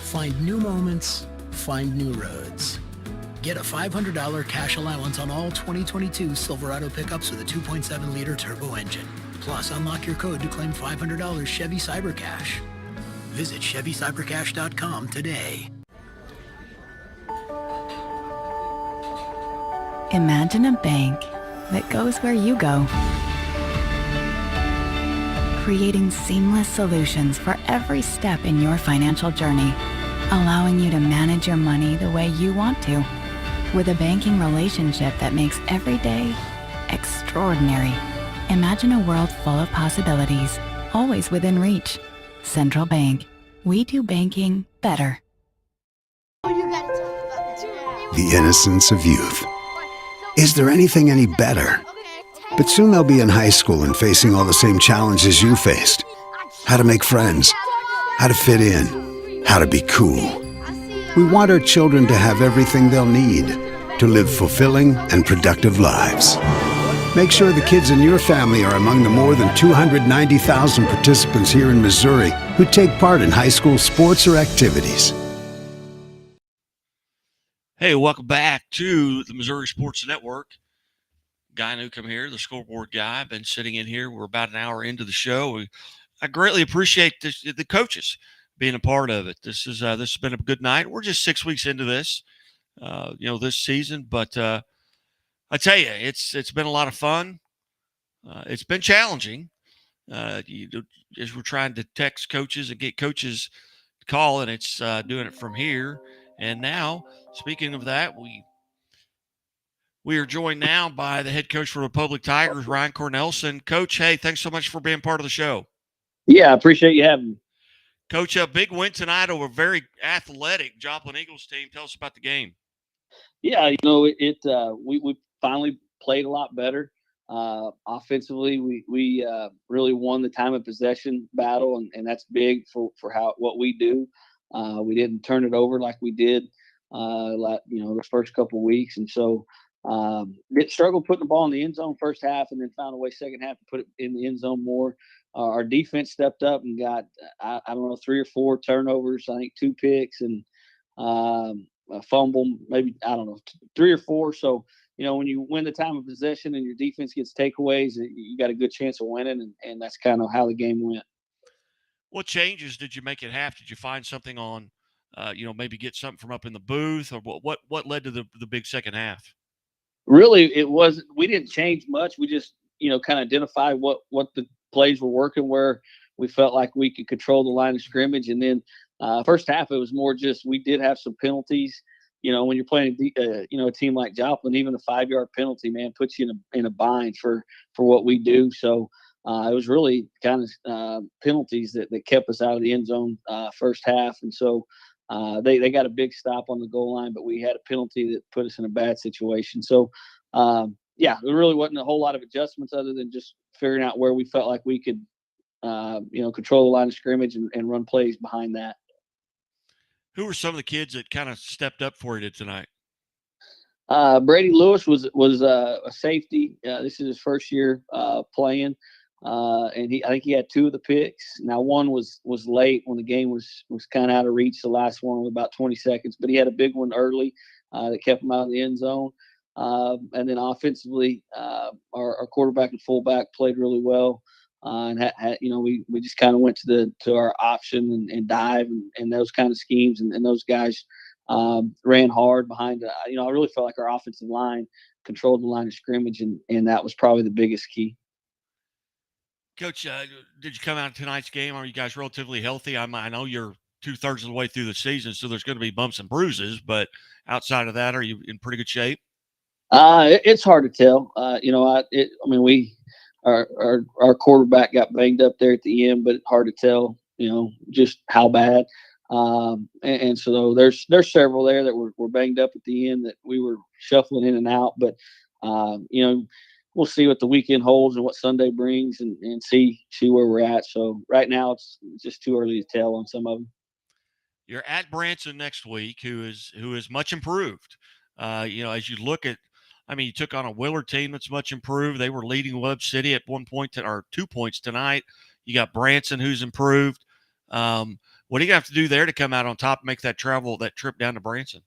Find new moments, find new roads. Get a $500 cash allowance on all 2022 Silverado pickups with a 2.7-liter turbo engine. Plus, unlock your code to claim $500 Chevy Cybercash. Visit ChevyCybercash.com today. Imagine a bank that goes where you go, creating seamless solutions for every step in your financial journey, allowing you to manage your money the way you want to, with a banking relationship that makes every day extraordinary. Imagine a world full of possibilities, always within reach. Central Bank. We do banking better. The innocence of youth. Is there anything any better? But soon they'll be in high school and facing all the same challenges you faced. How to make friends, how to fit in, how to be cool. We want our children to have everything they'll need to live fulfilling and productive lives. Make sure the kids in your family are among the more than 290,000 participants here in Missouri who take part in high school sports or activities. Hey, welcome back to the Missouri Sports Network. Guy Newcomb here, the scoreboard guy. I've been sitting in here. We're about an hour into the show. I greatly appreciate the coaches being a part of it. This has been a good night. We're just 6 weeks into this, this season. But I tell you, it's been a lot of fun. It's been challenging. As we're trying to text coaches and get coaches to call, and it's doing it from here. And now, speaking of that, we are joined now by the head coach for Republic Tigers, Ryan Cornelison. Coach, hey, thanks so much for being part of the show. Yeah, I appreciate you having me. Coach, a big win tonight over a very athletic Joplin Eagles team. Tell us about the game. Yeah, we finally played a lot better. Offensively, we really won the time of possession battle, and that's big for what we do. We didn't turn it over like we did, the first couple of weeks, and so struggled putting the ball in the end zone first half, and then found a way second half to put it in the end zone more. Our defense stepped up and got, I don't know, 3 or 4 turnovers, I think 2 picks and a fumble, maybe, I don't know, 3 or 4. So, when you win the time of possession and your defense gets takeaways, you got a good chance of winning, and that's kind of how the game went. What changes did you make at half? Did you find something on, maybe get something from up in the booth, or what led to the big second half? Really, it wasn't. We didn't change much. We just, kind of identified what the plays were working, where we felt like we could control the line of scrimmage. And then first half, it was more just we did have some penalties. When you're playing, a team like Joplin, even a 5-yard penalty, man, puts you in a bind for what we do. So it was really kind of penalties that kept us out of the end zone first half. And so they got a big stop on the goal line, but we had a penalty that put us in a bad situation. So, there really wasn't a whole lot of adjustments other than just figuring out where we felt like we could, control the line of scrimmage and run plays behind that. Who were some of the kids that kind of stepped up for you tonight? Brady Lewis was a safety. This is his first year playing. And I think he had 2 of the picks. Now one was late when the game was kind of out of reach. The last one was about 20 seconds, but he had a big one early that kept him out of the end zone. And then offensively, our quarterback and fullback played really well. And we just kind of went to our option and dive and those kind of schemes, and those guys ran hard behind. I really felt like our offensive line controlled the line of scrimmage, and that was probably the biggest key. Coach, did you come out of tonight's game? Are you guys relatively healthy? I know you're 2/3 of the way through the season, so there's going to be bumps and bruises. But outside of that, are you in pretty good shape? It's hard to tell. Our quarterback got banged up there at the end, but it's hard to tell, just how bad. And so there's several there that were banged up at the end that we were shuffling in and out. But, we'll see what the weekend holds and what Sunday brings and see where we're at. So right now it's just too early to tell on some of them. You're at Branson next week, who is much improved. As you look at, you took on a Willard team that's much improved. They were leading Webb City at 1 point or 2 points tonight. You got Branson, who's improved. What do you have to do there to come out on top and make that trip down to Branson?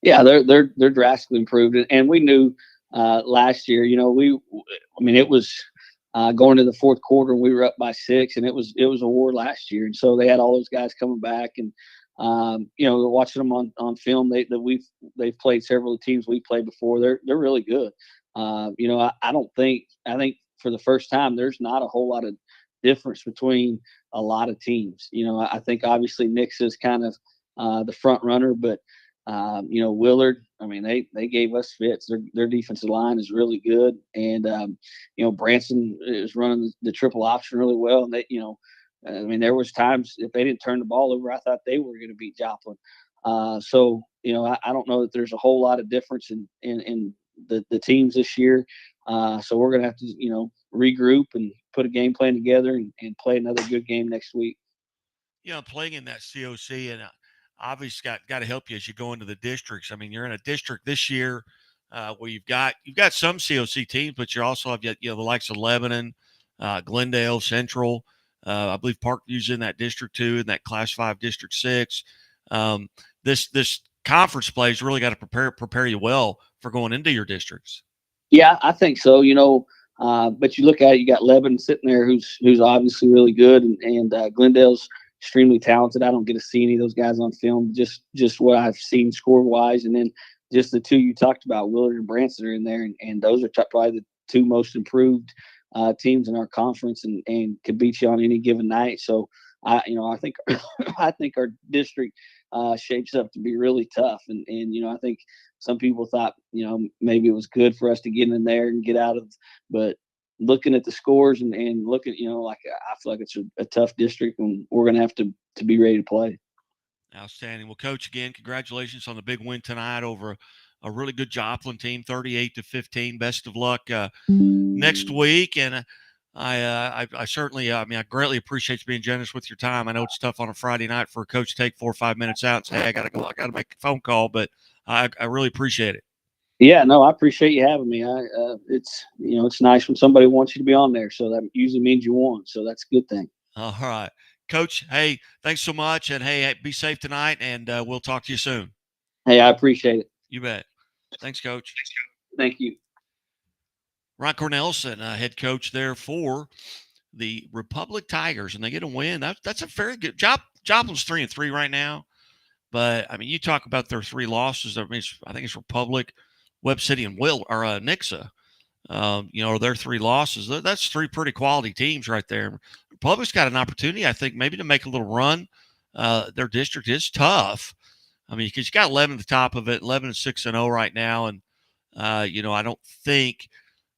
Yeah, they're drastically improved, and we knew last year. It was going to the fourth quarter, and we were up by 6, and it was a war last year, and so they had all those guys coming back, and watching them on film. They've played several of the teams we played before. They're really good. I think for the first time there's not a whole lot of difference between a lot of teams. I think obviously Nix is kind of the front runner, but Willard, they gave us fits. Their defensive line is really good, and Branson is running the triple option really well. And they, there was times if they didn't turn the ball over, I thought they were going to beat Joplin. I don't know that there's a whole lot of difference in the teams this year. So we're going to have to regroup and put a game plan together and play another good game next week. Playing in that COC and obviously got to help you as you go into the districts. You're in a district this year where you've got some COC teams, but you also have the likes of Lebanon, Glendale, Central. I believe Parkview's in that district too, in that Class 5 District 6. This conference play has really got to prepare you well for going into your districts. Yeah, I think so. But you look at it, you got Lebanon sitting there who's obviously really good, and Glendale's extremely talented. I don't get to see any of those guys on film, just what I've seen score-wise. And then just the 2 you talked about, Willard and Branson, are in there, and those are probably the 2 most improved teams in our conference and could beat you on any given night. So, I think I think our district shapes up to be really tough. And I think some people thought, maybe it was good for us to get in there and get out of, but looking at the scores and looking, I feel like it's a tough district, and we're going to have to be ready to play. Outstanding. Well, Coach, again, congratulations on the big win tonight over a really good Joplin team, 38-15. Best of luck next week. And I certainly, I greatly appreciate you being generous with your time. I know it's tough on a Friday night for a coach to take 4 or 5 minutes out and say, hey, I got to go. I got to make a phone call, but I really appreciate it. Yeah, no, I appreciate you having me. It's nice when somebody wants you to be on there. So that usually means you won. So that's a good thing. All right. Coach, hey, thanks so much. And hey, be safe tonight, and we'll talk to you soon. Hey, I appreciate it. You bet. Thanks, Coach. Thank you. Ron Cornelison, head coach there for the Republic Tigers, and they get a win. That's a very good job. Joplin's 3-3 right now. But, you talk about their 3 losses. I think it's Republic, Webb City and Nixa. Their 3 losses. That's 3 pretty quality teams right there. Republic's got an opportunity, I think, maybe to make a little run. Their district is tough. I mean, because you got 11 at the top of it, 11-6-0 right now, and I don't think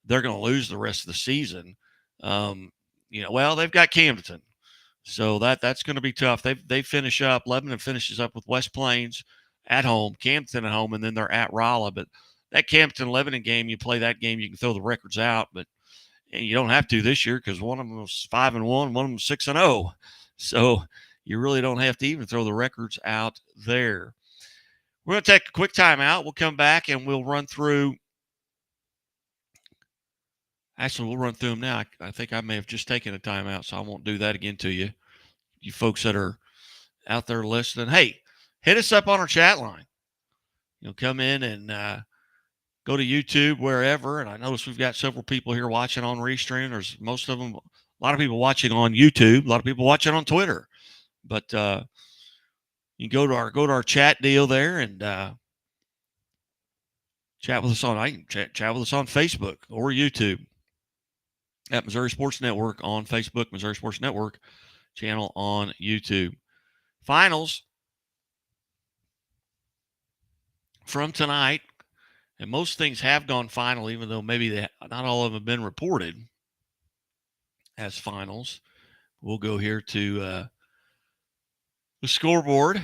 they're going to lose the rest of the season. They've got Camden, so that's going to be tough. They finish up. Lebanon finishes up with West Plains at home, Camden at home, and then they're at Rolla. But that Camden-Lebanon game, you play that game, you can throw the records out, and you don't have to this year because one of them was 5-1, one of them 6-0. So you really don't have to even throw the records out there. We're going to take a quick timeout. We'll come back and we'll run through. Actually, we'll run through them now. I think I may have just taken a timeout, so I won't do that again to you. You folks that are out there listening, hey, hit us up on our chat line. Come in and go to YouTube, wherever. And I notice we've got several people here watching on Restream. There's most of them, a lot of people watching on YouTube, a lot of people watching on Twitter. But you can go to our chat deal there and chat with us on. I can chat with us on Facebook or YouTube at Missouri Sports Network on Facebook, Missouri Sports Network channel on YouTube. Finals from tonight, and most things have gone final, even though maybe not all of them have been reported as finals. We'll go here to the scoreboard,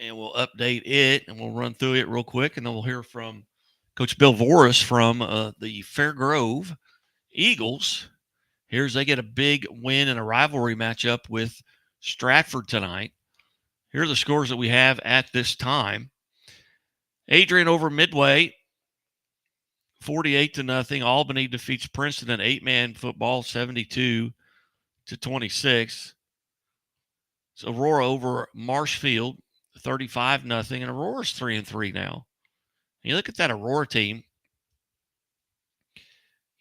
and we'll update it, and we'll run through it real quick, and then we'll hear from Coach Bill Voris from the Fairgrove Eagles. Here's they get a big win in a rivalry matchup with Stratford tonight. Here are the scores that we have at this time. Adrian over Midway, 48-0. Albany defeats Princeton in 8-man football, 72-26. It's Aurora over Marshfield, 35-0. And Aurora's 3-3 now. You look at that Aurora team.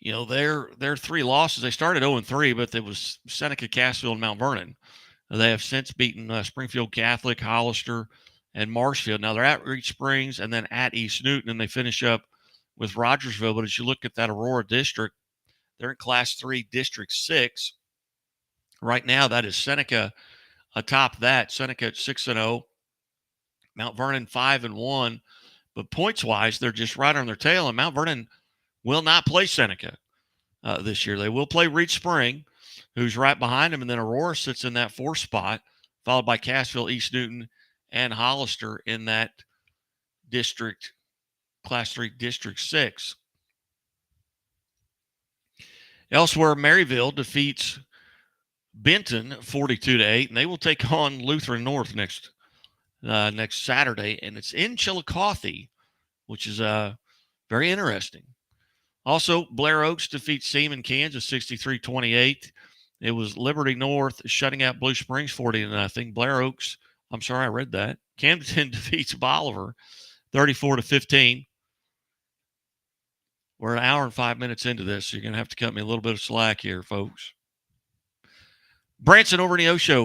Their 3 losses, they started 0-3, but it was Seneca, Cassville, and Mount Vernon. They have since beaten Springfield Catholic, Hollister, and Marshfield. Now they're at Reach Springs and then at East Newton, and they finish up with Rogersville. But as you look at that Aurora district, they're in Class 3, District 6. Right now, that is Seneca atop that. Seneca at 6-0, Mount Vernon 5-1. But points-wise, they're just right on their tail, and Mount Vernon will not play Seneca this year. They will play Reach Spring, who's right behind them, and then Aurora sits in that 4th spot, followed by Cassville, East Newton, and Hollister in that district, Class 3, District 6. Elsewhere, Maryville defeats Benton 42-8, and they will take on Lutheran North next Saturday, and it's in Chillicothe, which is very interesting. Also, Blair Oaks defeats Seaman, Kansas 63-28. It was Liberty North shutting out Blue Springs 40-0. Blair Oaks, I'm sorry, I read that. Camden defeats Bolivar 34-15. We're an hour and 5 minutes into this, so you're going to have to cut me a little bit of slack here, folks. Branson over Neosho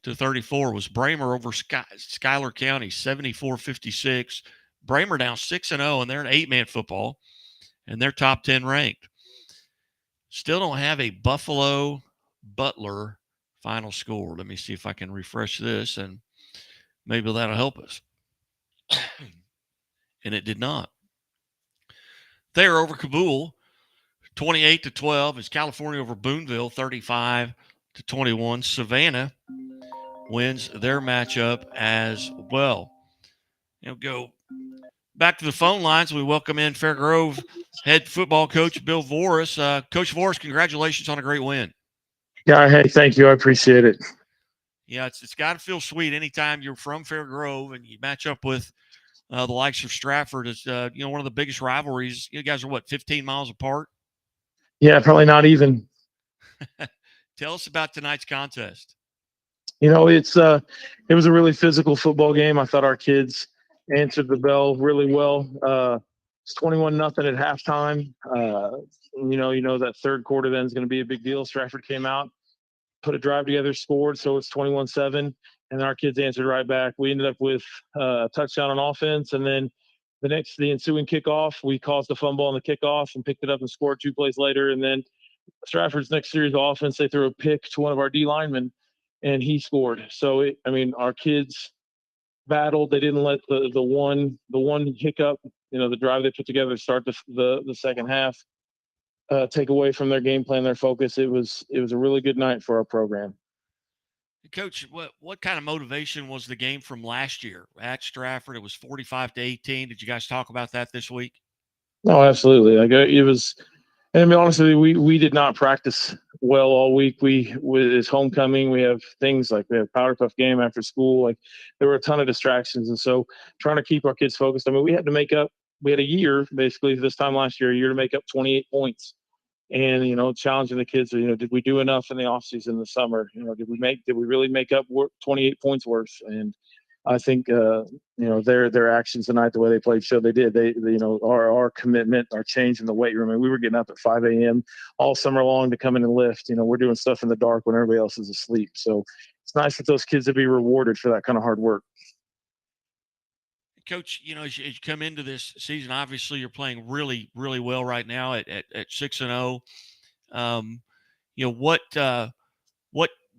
41-34 was Bramer over Schuyler County 74-56. Bramer down 6-0, and they're an 8-man football, and they're top 10 ranked. Still don't have a Buffalo Butler final score. Let me see if I can refresh this, and maybe that'll help us. And it did not. They're over Kabul 28-12. It's California over Boonville 35-21. Savannah wins their matchup as well. Go back to the phone lines. We welcome in Fairgrove head football coach Bill Voris. Coach Voris, congratulations on a great win. Yeah, hey, thank you. I appreciate it. Yeah, it's got to feel sweet anytime you're from Fairgrove and you match up with the likes of Stratford. It's one of the biggest rivalries. You guys are 15 miles apart? Yeah, probably not even. Tell us about tonight's contest. It was a really physical football game. I thought our kids answered the bell really well. It's 21-0 at halftime. That third quarter then is going to be a big deal. Stratford came out, put a drive together, scored, so it's 21-7, and our kids answered right back. We ended up with a touchdown on offense, and then the ensuing kickoff, we caused a fumble on the kickoff and picked it up and scored 2 plays later. And then Stratford's next series of offense, they threw a pick to one of our D linemen, and he scored. So our kids battled. They didn't let the one hiccup, the drive they put together to start the second half, take away from their game plan, their focus. It was a really good night for our program. Coach, what kind of motivation was the game from last year at Stratford? It was 45-18. Did you guys talk about that this week? No, absolutely. It was. And to be honest with you, we did not practice well all week. It's homecoming. We have things like we have powder puff game after school. Like there were a ton of distractions, and so trying to keep our kids focused. I mean, we had a year basically this time last year, to make up 28 points. And challenging the kids, did we do enough in the offseason in the summer? Did we really make up 28 points worth? And I think their actions tonight, the way they played, showed they did. Our commitment, our change in the weight room. I mean, we were getting up at 5 a.m. all summer long to come in and lift. We're doing stuff in the dark when everybody else is asleep. So it's nice for those kids to be rewarded for that kind of hard work. Coach, as you come into this season, obviously you're playing really, really well right now at 6-0.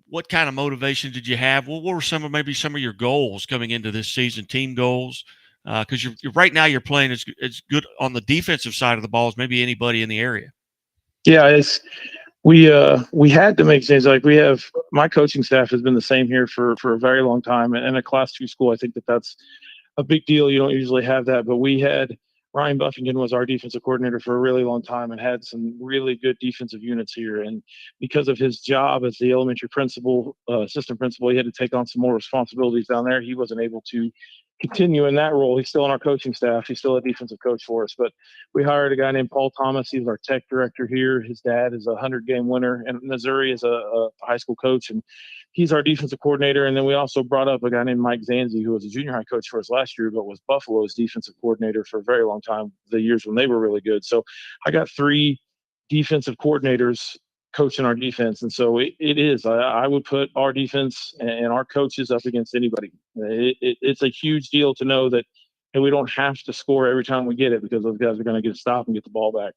What kind of motivation did you have? What were some of your goals coming into this season, team goals? Because you're right now you're playing as good on the defensive side of the ball as maybe anybody in the area. Yeah, we had to make changes. Like my coaching staff has been the same here for a very long time, and a Class 2 school. I think that's a big deal. You don't usually have that, but we had Ryan Buffington was our defensive coordinator for a really long time and had some really good defensive units here. And because of his job as the elementary principal, assistant principal, he had to take on some more responsibilities down there. He wasn't able to continue in that role. He's still on our coaching staff. He's still a defensive coach for us. But we hired a guy named Paul Thomas. He's our tech director here. His dad is a 100-game winner in Missouri as a high school coach, and he's our defensive coordinator. And then we also brought up a guy named Mike Zanzi, who was a junior high coach for us last year, but was Buffalo's defensive coordinator for a very long time, the years when they were really good. So I got 3 defensive coordinators coaching our defense. And so it is. I would put our defense and our coaches up against anybody. It's a huge deal to know that we don't have to score every time we get it, because those guys are going to get a stop and get the ball back.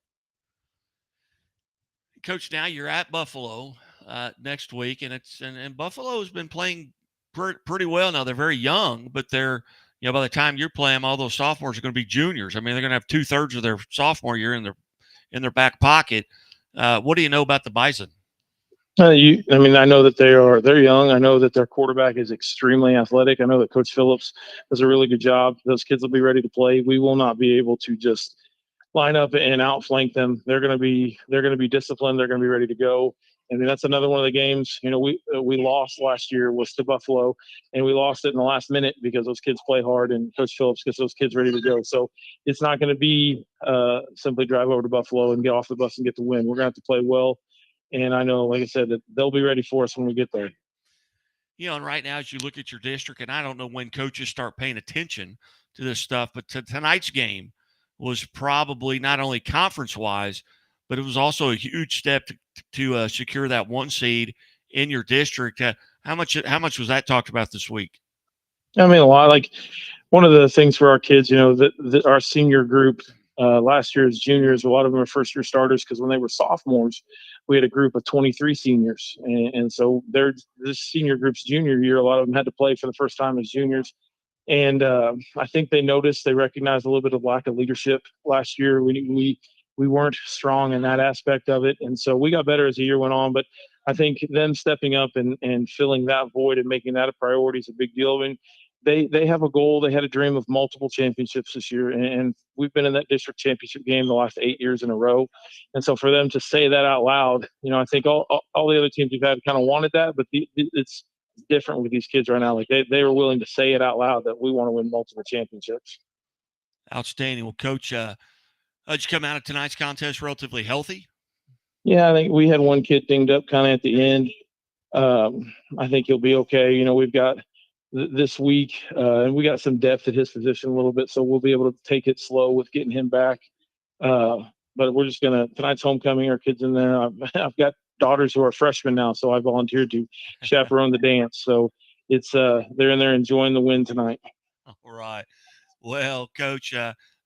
Coach, now you're at Buffalo next week, and Buffalo has been playing pretty well now. They're very young, but they're by the time you're playing, all those sophomores are going to be juniors. I mean, they're going to have 2/3 of their sophomore year in their back pocket. What do you know about the Bison? I know that they're young. I know that their quarterback is extremely athletic. I know that Coach Phillips does a really good job. Those kids will be ready to play. We will not be able to just line up and outflank them. They're going to be disciplined. They're going to be ready to go. I mean, that's another one of the games. We lost last year was to Buffalo, and we lost it in the last minute because those kids play hard and Coach Phillips gets those kids ready to go. So it's not going to be simply drive over to Buffalo and get off the bus and get the win. We're going to have to play well. And I know, like I said, that they'll be ready for us when we get there. And right now, as you look at your district, and I don't know when coaches start paying attention to this stuff, but tonight's game was probably not only conference-wise, but it was also a huge step to secure that 1 seed in your district. How much was that talked about this week? I mean, a lot. Like one of the things for our kids, that our senior group last year as juniors, a lot of them are first-year starters because when they were sophomores, we had a group of 23 seniors. And so this senior group's junior year, a lot of them had to play for the first time as juniors. And I think they recognized a little bit of lack of leadership last year. We weren't strong in that aspect of it. And so we got better as the year went on. But I think them stepping up and filling that void and making that a priority is a big deal. I mean, they have a goal. They had a dream of multiple championships this year, and we've been in that district championship game the last 8 years in a row. And so for them to say that out loud, I think all the other teams we've had kind of wanted that, but it's different with these kids right now. Like they were willing to say it out loud that we want to win multiple championships. Outstanding. Well, Coach, did you come out of tonight's contest relatively healthy? Yeah, I think we had one kid dinged up kind of at the end. I think he'll be okay. We've got this week, and we got some depth at his position a little bit, so we'll be able to take it slow with getting him back. But we're just tonight's homecoming, our kids in there. I've got daughters who are freshmen now, so I volunteered to chaperone the dance. So it's they're in there enjoying the win tonight. All right. Well, Coach,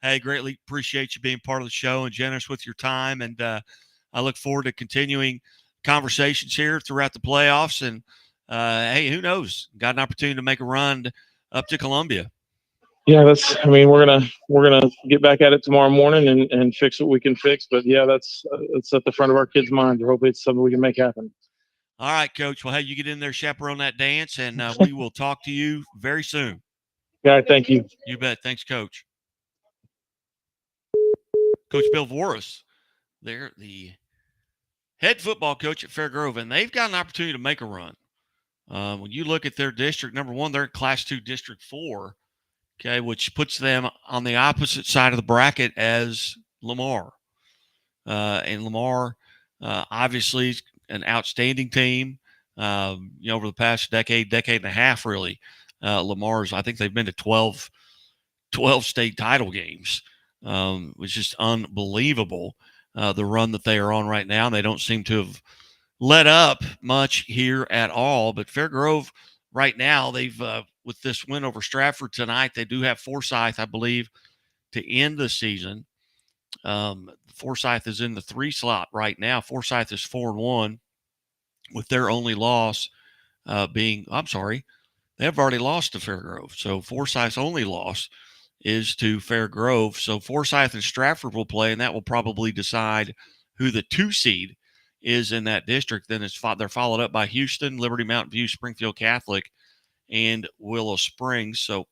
Hey, greatly appreciate you being part of the show and generous with your time. And I look forward to continuing conversations here throughout the playoffs. And hey, who knows? Got an opportunity to make a run up to Columbia. Yeah, we're gonna get back at it tomorrow morning and fix what we can fix. But yeah, that's at the front of our kids' minds. Hopefully, it's something we can make happen. All right, Coach. Well, hey, you get in there, chaperone that dance, and we will talk to you very soon. Yeah, thank you. You bet. Thanks, Coach. Coach Bill Voris, they're the head football coach at Fair Grove, and they've got an opportunity to make a run. When you look at their district, number one, they're in Class 2 District 4, okay, which puts them on the opposite side of the bracket as Lamar. And Lamar, obviously, is an outstanding team. Over the past decade and a half, really. Lamar's, I think they've been to 12 state title games, which is unbelievable. The run that they are on right now. They don't seem to have let up much here at all. But Fair Grove right now, they've with this win over Stratford tonight, they do have Forsyth, I believe, to end the season. Forsyth is in the 3 slot right now. Forsyth is 4-1 with their only loss they have already lost to Fair Grove. So Forsyth's only loss is to Fair Grove. So Forsyth and Stratford will play, and that will probably decide who the 2 seed is in that district. Then they're followed up by Houston, Liberty Mountain View, Springfield Catholic, and Willow Springs. So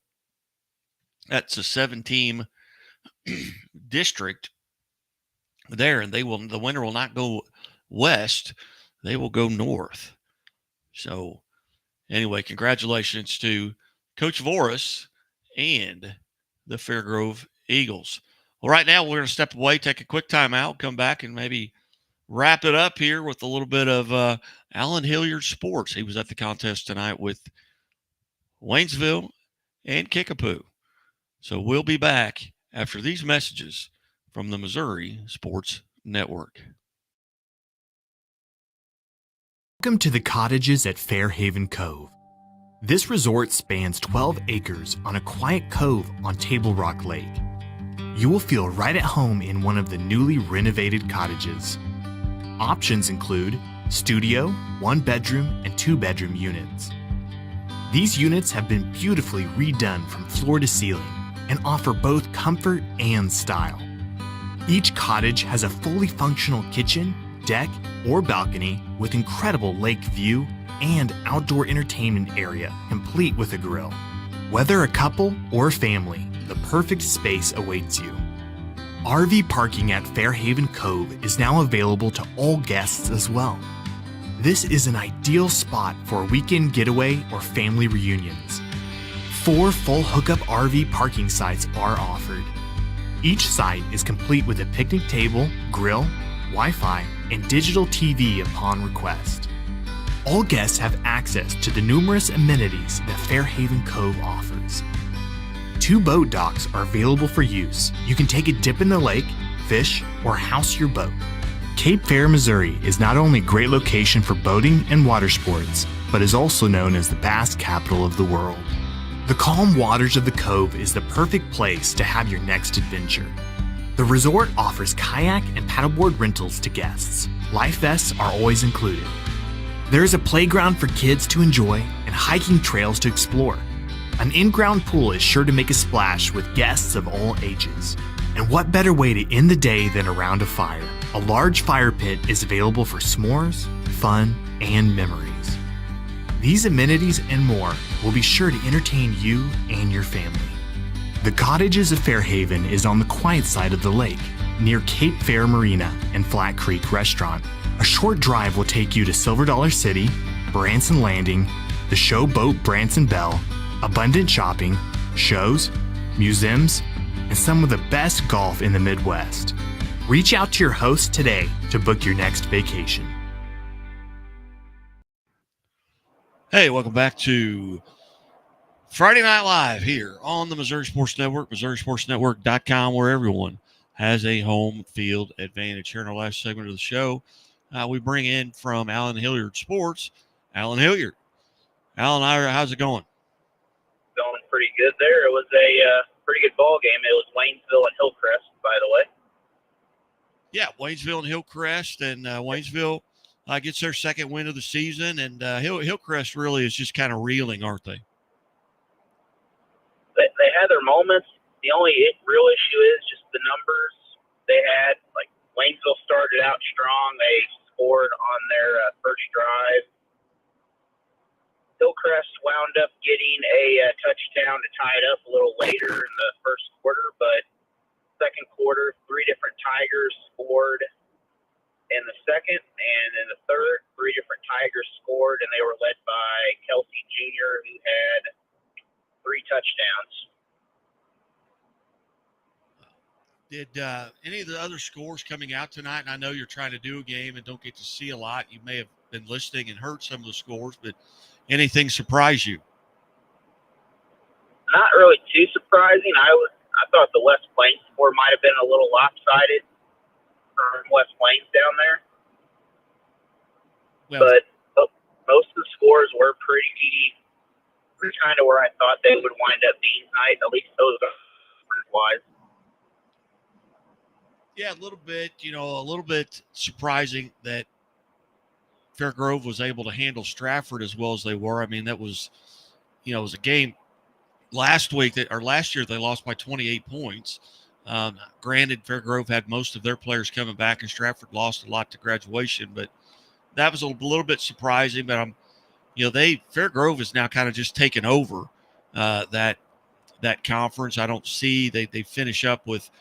that's a 7-team district there, and the winner will not go west. They will go north. So anyway, congratulations to Coach Voris and the Fair Grove Eagles. Well, right now we're going to step away, take a quick timeout, come back, and maybe wrap it up here with a little bit of Alan Hilliard Sports. He was at the contest tonight with Waynesville and Kickapoo. So we'll be back after these messages from the Missouri Sports Network. Welcome to the cottages at Fairhaven Cove. This resort spans 12 acres on a quiet cove on Table Rock Lake. You will feel right at home in one of the newly renovated cottages. Options include studio, 1-bedroom, and 2-bedroom units. These units have been beautifully redone from floor to ceiling and offer both comfort and style. Each cottage has a fully functional kitchen, deck, or balcony with incredible lake view and outdoor entertainment area complete with a grill. Whether a couple or family, the perfect space awaits you. RV parking at Fairhaven Cove is now available to all guests as well. This is an ideal spot for a weekend getaway or family reunions. 4 full hookup RV parking sites are offered. Each site is complete with a picnic table, grill, Wi-Fi, and digital TV upon request. All guests have access to the numerous amenities that Fairhaven Cove offers. 2 boat docks are available for use. You can take a dip in the lake, fish, or house your boat. Cape Fear, Missouri is not only a great location for boating and water sports, but is also known as the bass capital of the world. The calm waters of the cove is the perfect place to have your next adventure. The resort offers kayak and paddleboard rentals to guests. Life vests are always included. There is a playground for kids to enjoy and hiking trails to explore. An in-ground pool is sure to make a splash with guests of all ages. And what better way to end the day than around a fire? A large fire pit is available for s'mores, fun, and memories. These amenities and more will be sure to entertain you and your family. The Cottages of Fairhaven is on the quiet side of the lake, near Cape Fear Marina and Flat Creek Restaurant. A short drive will take you to Silver Dollar City, Branson Landing, the show boat Branson Bell, abundant shopping, shows, museums, and some of the best golf in the Midwest. Reach out to your host today to book your next vacation. Hey, welcome back to Friday Night Live here on the Missouri Sports Network, MissouriSportsNetwork.com, where everyone has a home field advantage. Here in our last segment of the show, we bring in from Alan Hilliard Sports, Alan Hilliard. Alan, how's it going? Going pretty good there. It was a pretty good ball game. It was Waynesville and Hillcrest, by the way. Yeah, Waynesville and Hillcrest, and Waynesville gets their second win of the season, and Hillcrest really is just kind of reeling, aren't they? They had their moments. The only real issue is just the numbers they had. Like, Waynesville started out strong. They scored on their first drive. Hillcrest wound up getting a touchdown to tie it up a little later in the first quarter, but second quarter, 3 different Tigers scored in the second, and in the third, 3 different Tigers scored, and they were led by Kelsey Jr., who had 3 touchdowns. Did any of the other scores coming out tonight? And I know you're trying to do a game and don't get to see a lot. You may have been listening and heard some of the scores, but anything surprise you? Not really too surprising. I thought the West Plains score might have been a little lopsided from West Plains down there. Well, but most of the scores were pretty kind of where I thought they would wind up being tonight, at least those wise. Yeah, a little bit surprising that Fairgrove was able to handle Stratford as well as they were. I mean, that was, it was a game last year they lost by 28 points. Granted, Fairgrove had most of their players coming back, and Stratford lost a lot to graduation, but that was a little bit surprising. But Fairgrove is now kind of just taken over that conference. I don't see they finish up with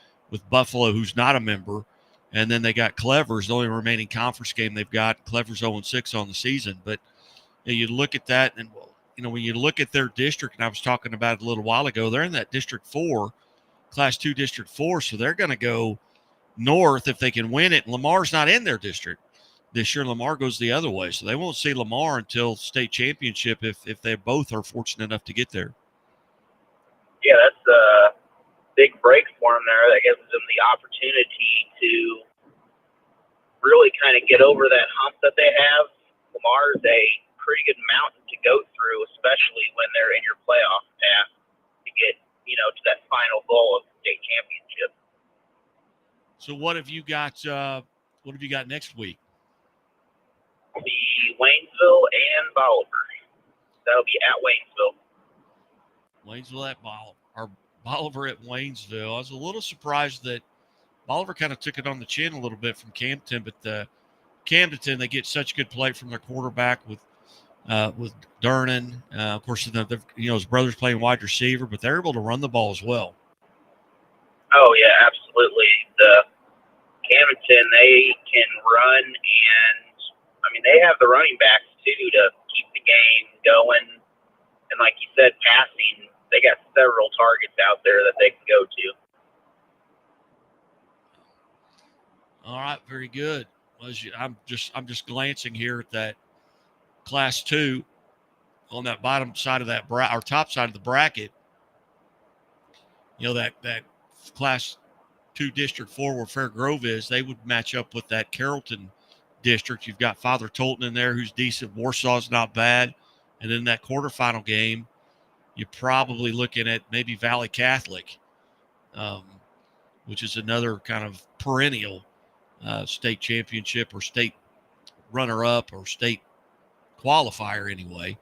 Buffalo, who's not a member, and then they got Clever's, the only remaining conference game they've got. Clever's 0-6 on the season, but you look at that, and when you look at their district, and I was talking about it a little while ago, they're in that District 4, Class 2 District 4, so they're going to go north if they can win it. Lamar's not in their district this year. Lamar goes the other way, so they won't see Lamar until state championship if they both are fortunate enough to get there. Yeah, that's a big break for them there. That gives them the opportunity to really kind of get over that hump that they have. Lamar is a pretty good mountain to go through, especially when they're in your playoff path to get, to that final goal of state championship. So what have you got? What have you got next week? The Waynesville and Bolivar. That'll be at Waynesville. Waynesville at Bolivar, or Bolivar at Waynesville. I was a little surprised that Bolivar kind of took it on the chin a little bit from Camden, but Camden, they get such good play from their quarterback with Durnan. Of course, his brother's playing wide receiver, but they're able to run the ball as well. Oh, yeah, absolutely. The Camden, they can run, and, they have the running backs, too, to keep the game going. And like you said, passing, they got several targets out there that they can go to. All right, very good. I'm just glancing here at that Class 2 on that bottom side of that or top side of the bracket. That Class 2 District 4 where Fairgrove is, they would match up with that Carrollton district. You've got Father Tolton in there who's decent. Warsaw's not bad. And then that quarterfinal game, you're probably looking at maybe Valley Catholic, which is another kind of perennial state championship or state runner-up or state qualifier anyway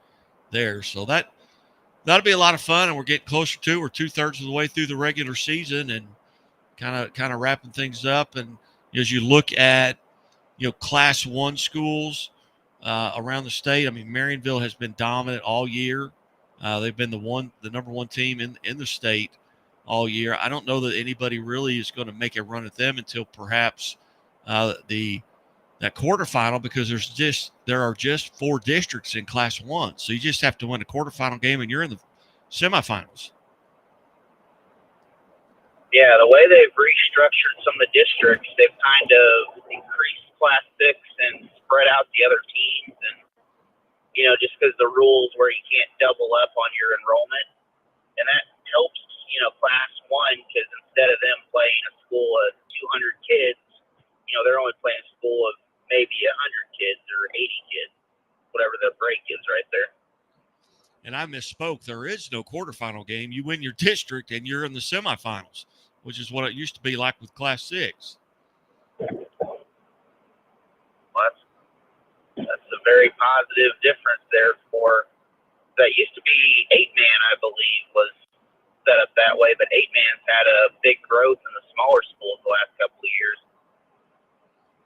there. So that'll be a lot of fun, and we're getting closer to, we're 2/3 of the way through the regular season and kind of wrapping things up. And as you look at, Class 1 schools around the state, Marionville has been dominant all year. They've been the number one team in the state all year. I don't know that anybody really is going to make a run at them until perhaps that quarterfinal, because there are just 4 districts in Class 1. So you just have to win a quarterfinal game and you're in the semifinals. Yeah, the way they've restructured some of the districts, they've kind of increased Class 6 and spread out the other teams. And, just because the rules where you can't double up on your enrollment. And that helps, Class 1, because instead of them playing a school of 200 kids, they're only playing a school of maybe 100 kids or 80 kids, whatever the break is right there. And I misspoke. There is no quarterfinal game. You win your district and you're in the semifinals, which is what it used to be like with Class 6. Well, that's a very positive difference there for that. Used to be 8-man, I believe, was set up that way, but 8-man's had a big growth in the smaller schools the last couple of years.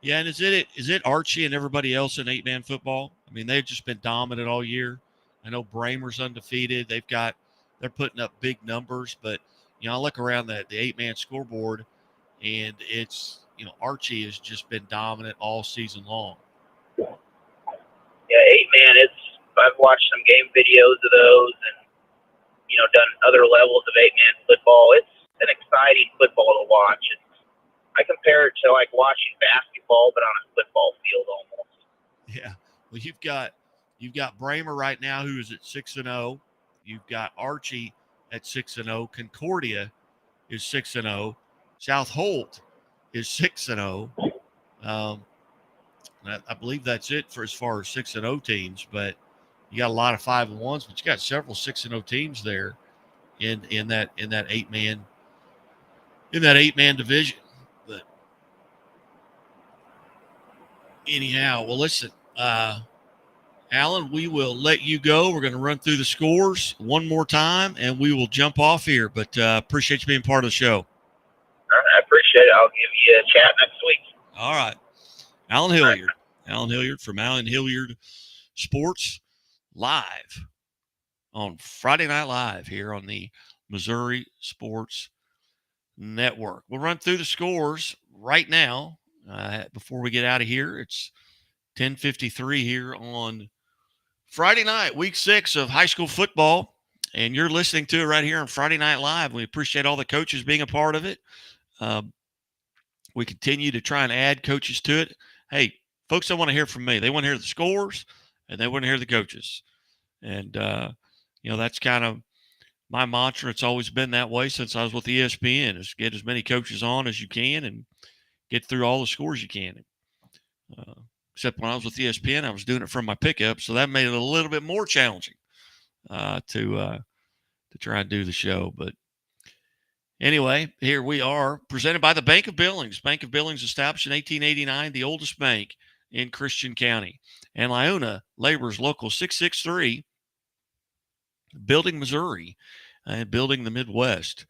Yeah, and is it Archie and everybody else in 8-man football? I mean, they've just been dominant all year. I know Bramer's undefeated. They're putting up big numbers, but you know, I look around the 8-man scoreboard, and it's, you know, Archie has just been dominant all season long. Yeah, 8-man. I've watched some game videos of those, and you know, done other levels of 8-man football. It's an exciting football to watch. I compare it to like watching basketball, but on a football field almost. Yeah. Well, you've got Bramer right now, who is at 6-0. You've got Archie at 6-0. Concordia is 6-0. South Holt is 6-0. I believe that's it for as far as 6-0 teams, but you got a lot of 5-1s, but you got several 6-0 teams there in that 8-man division. But anyhow, well, listen, Alan, we will let you go. We're going to run through the scores one more time, and we will jump off here. But appreciate you being part of the show. All right, I appreciate it. I'll give you a chat next week. All right. Alan Hilliard. Alan Hilliard from Alan Hilliard Sports live on Friday Night Live here on the Missouri Sports Network. We'll run through the scores right now before we get out of here. It's 10:53 here on Friday night, week 6 of high school football, and you're listening to it right here on Friday Night Live. We appreciate all the coaches being a part of it. We continue to try and add coaches to it. Hey, folks don't want to hear from me. They want to hear the scores, and they want to hear the coaches. And, you know, that's kind of my mantra. It's always been that way since I was with ESPN, is get as many coaches on as you can and get through all the scores you can. Except when I was with ESPN, I was doing it from my pickup, so that made it a little bit more challenging to try and do the show. But anyway, here we are, presented by the Bank of Billings. Bank of Billings, established in 1889, the oldest bank in Christian County. And Liona Labor's Local 663, building Missouri and building the Midwest.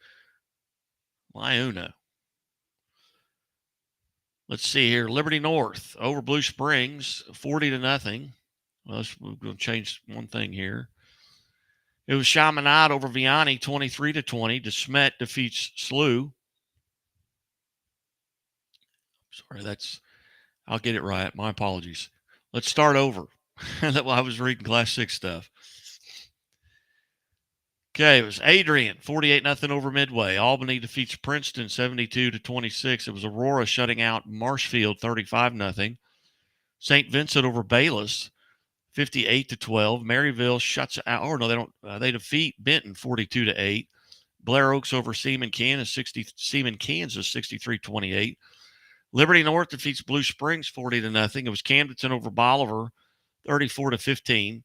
Liona. Let's see here. Liberty North over Blue Springs, 40-0. Well, we're going to change one thing here. It was Chaminade over Vianney, 23-20. DeSmet defeats SLU. Sorry, I'll get it right. My apologies. Let's start over. I was reading Class 6 stuff. Okay, it was Adrian, 48-0 over Midway. Albany defeats Princeton, 72-26. It was Aurora shutting out Marshfield, 35-0. St. Vincent over Bayless, 58-12. Maryville shuts out. Oh no, they don't. They defeat Benton, 42-8. Blair Oaks over Seaman, Kansas, 63-28. Liberty North defeats Blue Springs, 40-0. It was Camdenton over Bolivar, 34-15.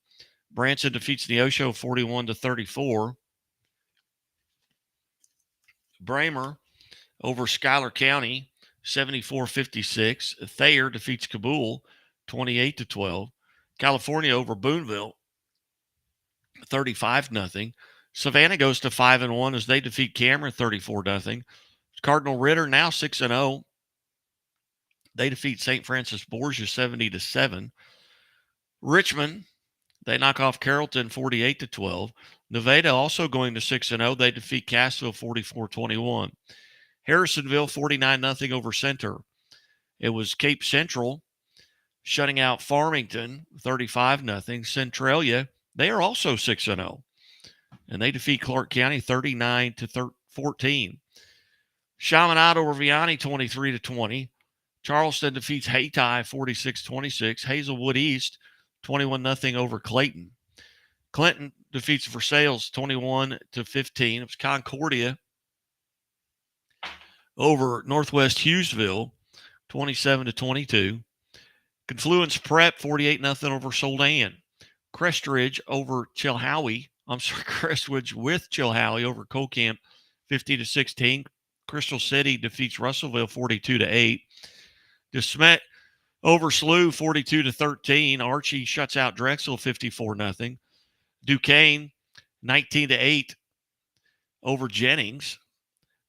Branson defeats Neosho, 41-34. Bramer over Schuyler County, 74-56. Thayer defeats Kabul, 28-12. California over Boonville, 35-0. Savannah goes to 5-1 as they defeat Cameron, 34-0. Cardinal Ritter now 6-0. They defeat St. Francis Borgia, 70-7. Richmond, they knock off Carrollton, 48-12. Nevada also going to 6-0. They defeat Cassville, 44-21. Harrisonville, 49-0 over Center. It was Cape Central shutting out Farmington, 35-0. Centralia, they are also 6-0. And they defeat Clark County, 39-14. Chaminade over Vianney, 23-20. Charleston defeats Hayti, 46-26. Hazelwood East, 21-0 over Clayton. Clinton defeats Versailles, 21-15. It was Concordia over Northwest Hughesville, 27-22. Confluence Prep, 48-0 over Soldan. Crestridge over Chilhowie. I'm sorry, Crestridge with Chilhowie over Colcamp 50-16. Crystal City defeats Russellville 42-8. DeSmet over Slough 42-13. Archie shuts out Drexel 54-0. Duquesne 19-8 over Jennings.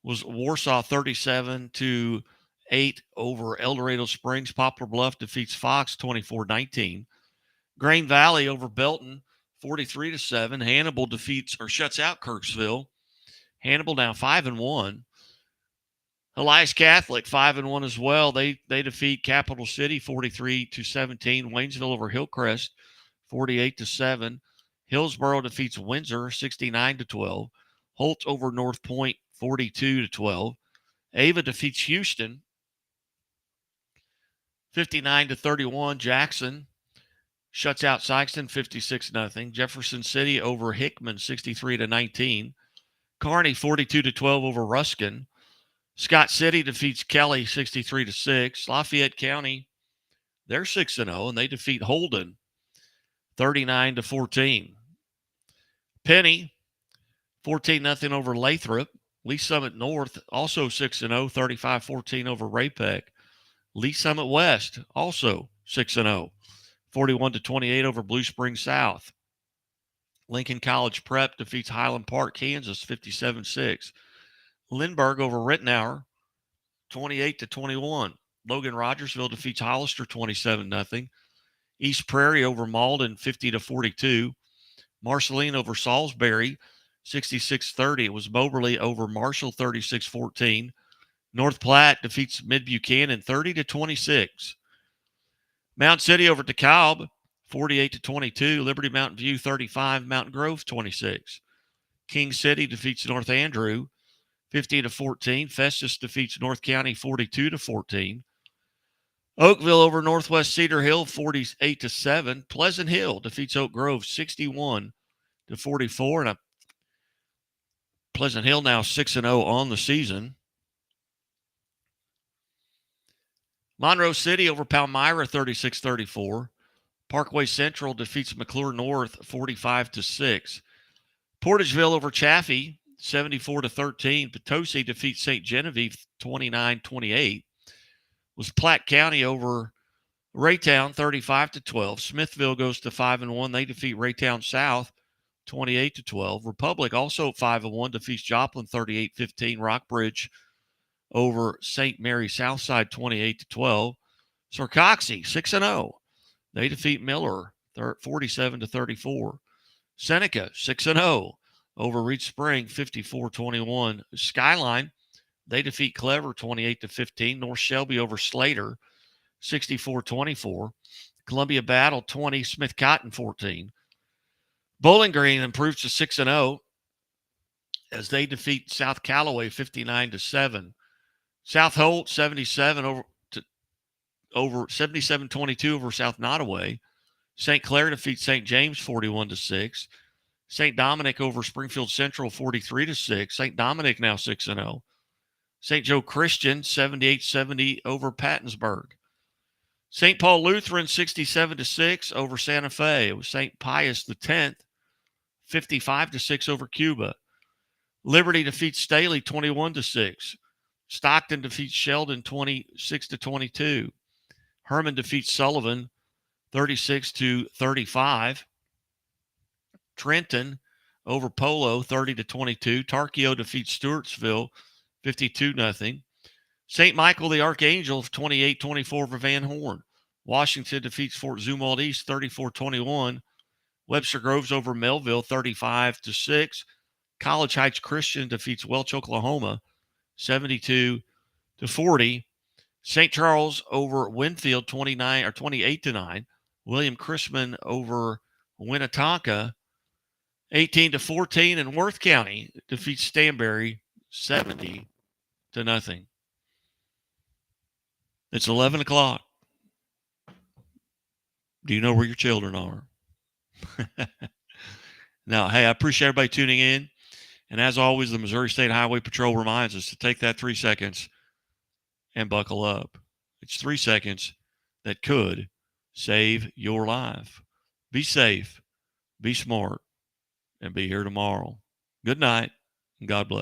Was Warsaw 37-8 over El Dorado Springs. Poplar Bluff defeats Fox 24-19. Grain Valley over Belton 43-7. Hannibal defeats or shuts out Kirksville. Hannibal now 5-1. Elias Catholic 5-1 as well. They defeat Capital City 43-17. Waynesville over Hillcrest 48-7. Hillsboro defeats Windsor 69-12. Holt over North Point 42-12. Ava defeats Houston 59-31. Jackson shuts out Sykeston 56-0. Jefferson City over Hickman 63-19. Kearney 42-12 over Ruskin. Scott City defeats Kelly 63-6. Lafayette County, they're 6-0 and they defeat Holden 39-14. Penny 14-0 over Lathrop. Lee Summit North also 6-0, 35-14 over Ray-Pec. Lee Summit West also 6-0, 41-28 over Blue Springs South. Lincoln College Prep defeats Highland Park, Kansas 57-6. Lindbergh over Rittenhour 28-21. Logan Rogersville defeats Hollister 27-0. East Prairie over Malden 50-42. Marceline over Salisbury 66-30. It was Moberly over Marshall 36-14. North Platte defeats Mid-Buchanan 30-26. Mount City over DeKalb 48-22. Liberty Mountain View 35. Mountain Grove 26. King City defeats North Andrew 50-14. Festus defeats North County 42-14. Oakville over Northwest Cedar Hill 48-7. Pleasant Hill defeats Oak Grove 61-44. And Pleasant Hill now 6-0 on the season. Monroe City over Palmyra 36-34. Parkway Central defeats McClure North 45-6. Portageville over Chaffee 74-13. Potosi defeats St. Genevieve 29-28. Was Platte County over Raytown 35-12. Smithville goes to 5-1. They defeat Raytown South 28-12. Republic also 5-1 defeats Joplin 38-15. Rockbridge over St. Mary Southside 28-12. Sarcoxy 6-0. They defeat Miller 47-34. Seneca 6-0 over Reed Spring 54-21. Skyline, they defeat Clever 28-15. North Shelby over Slater 64-24. Columbia Battle 20. Smith Cotton 14. Bowling Green improves to 6-0 as they defeat South Callaway 59-7. South Holt 77 over 77-22 over South Nottoway. St. Clair defeats St. James 41-6. St. Dominic over Springfield Central 43-6. St. Dominic now 6-0. St. Joe Christian 78-70 over Pattonsburg. St. Paul Lutheran 67-6 over Santa Fe. It was St. Pius X 55-6 over Cuba. Liberty defeats Staley 21-6. Stockton defeats Sheldon 26-22. Herman defeats Sullivan 36-35. Trenton over Polo 30-22. Tarkio defeats Stewartsville 52-0. St. Michael the Archangel 28-24 over Van Horn. Washington defeats Fort Zumwalt East 34-21. Webster Groves over Melville 35-6. College Heights Christian defeats Welch, Oklahoma 72-40. St. Charles over Winfield 28-9. William Chrisman over Winnetonka 18-14. And Worth County defeats Stanberry 70-0. It's 11 o'clock. Do you know where your children are? Now, hey, I appreciate everybody tuning in. And as always, the Missouri State Highway Patrol reminds us to take that 3 seconds and buckle up. It's 3 seconds that could save your life. Be safe. be smart, and be here tomorrow. Good night, and God bless.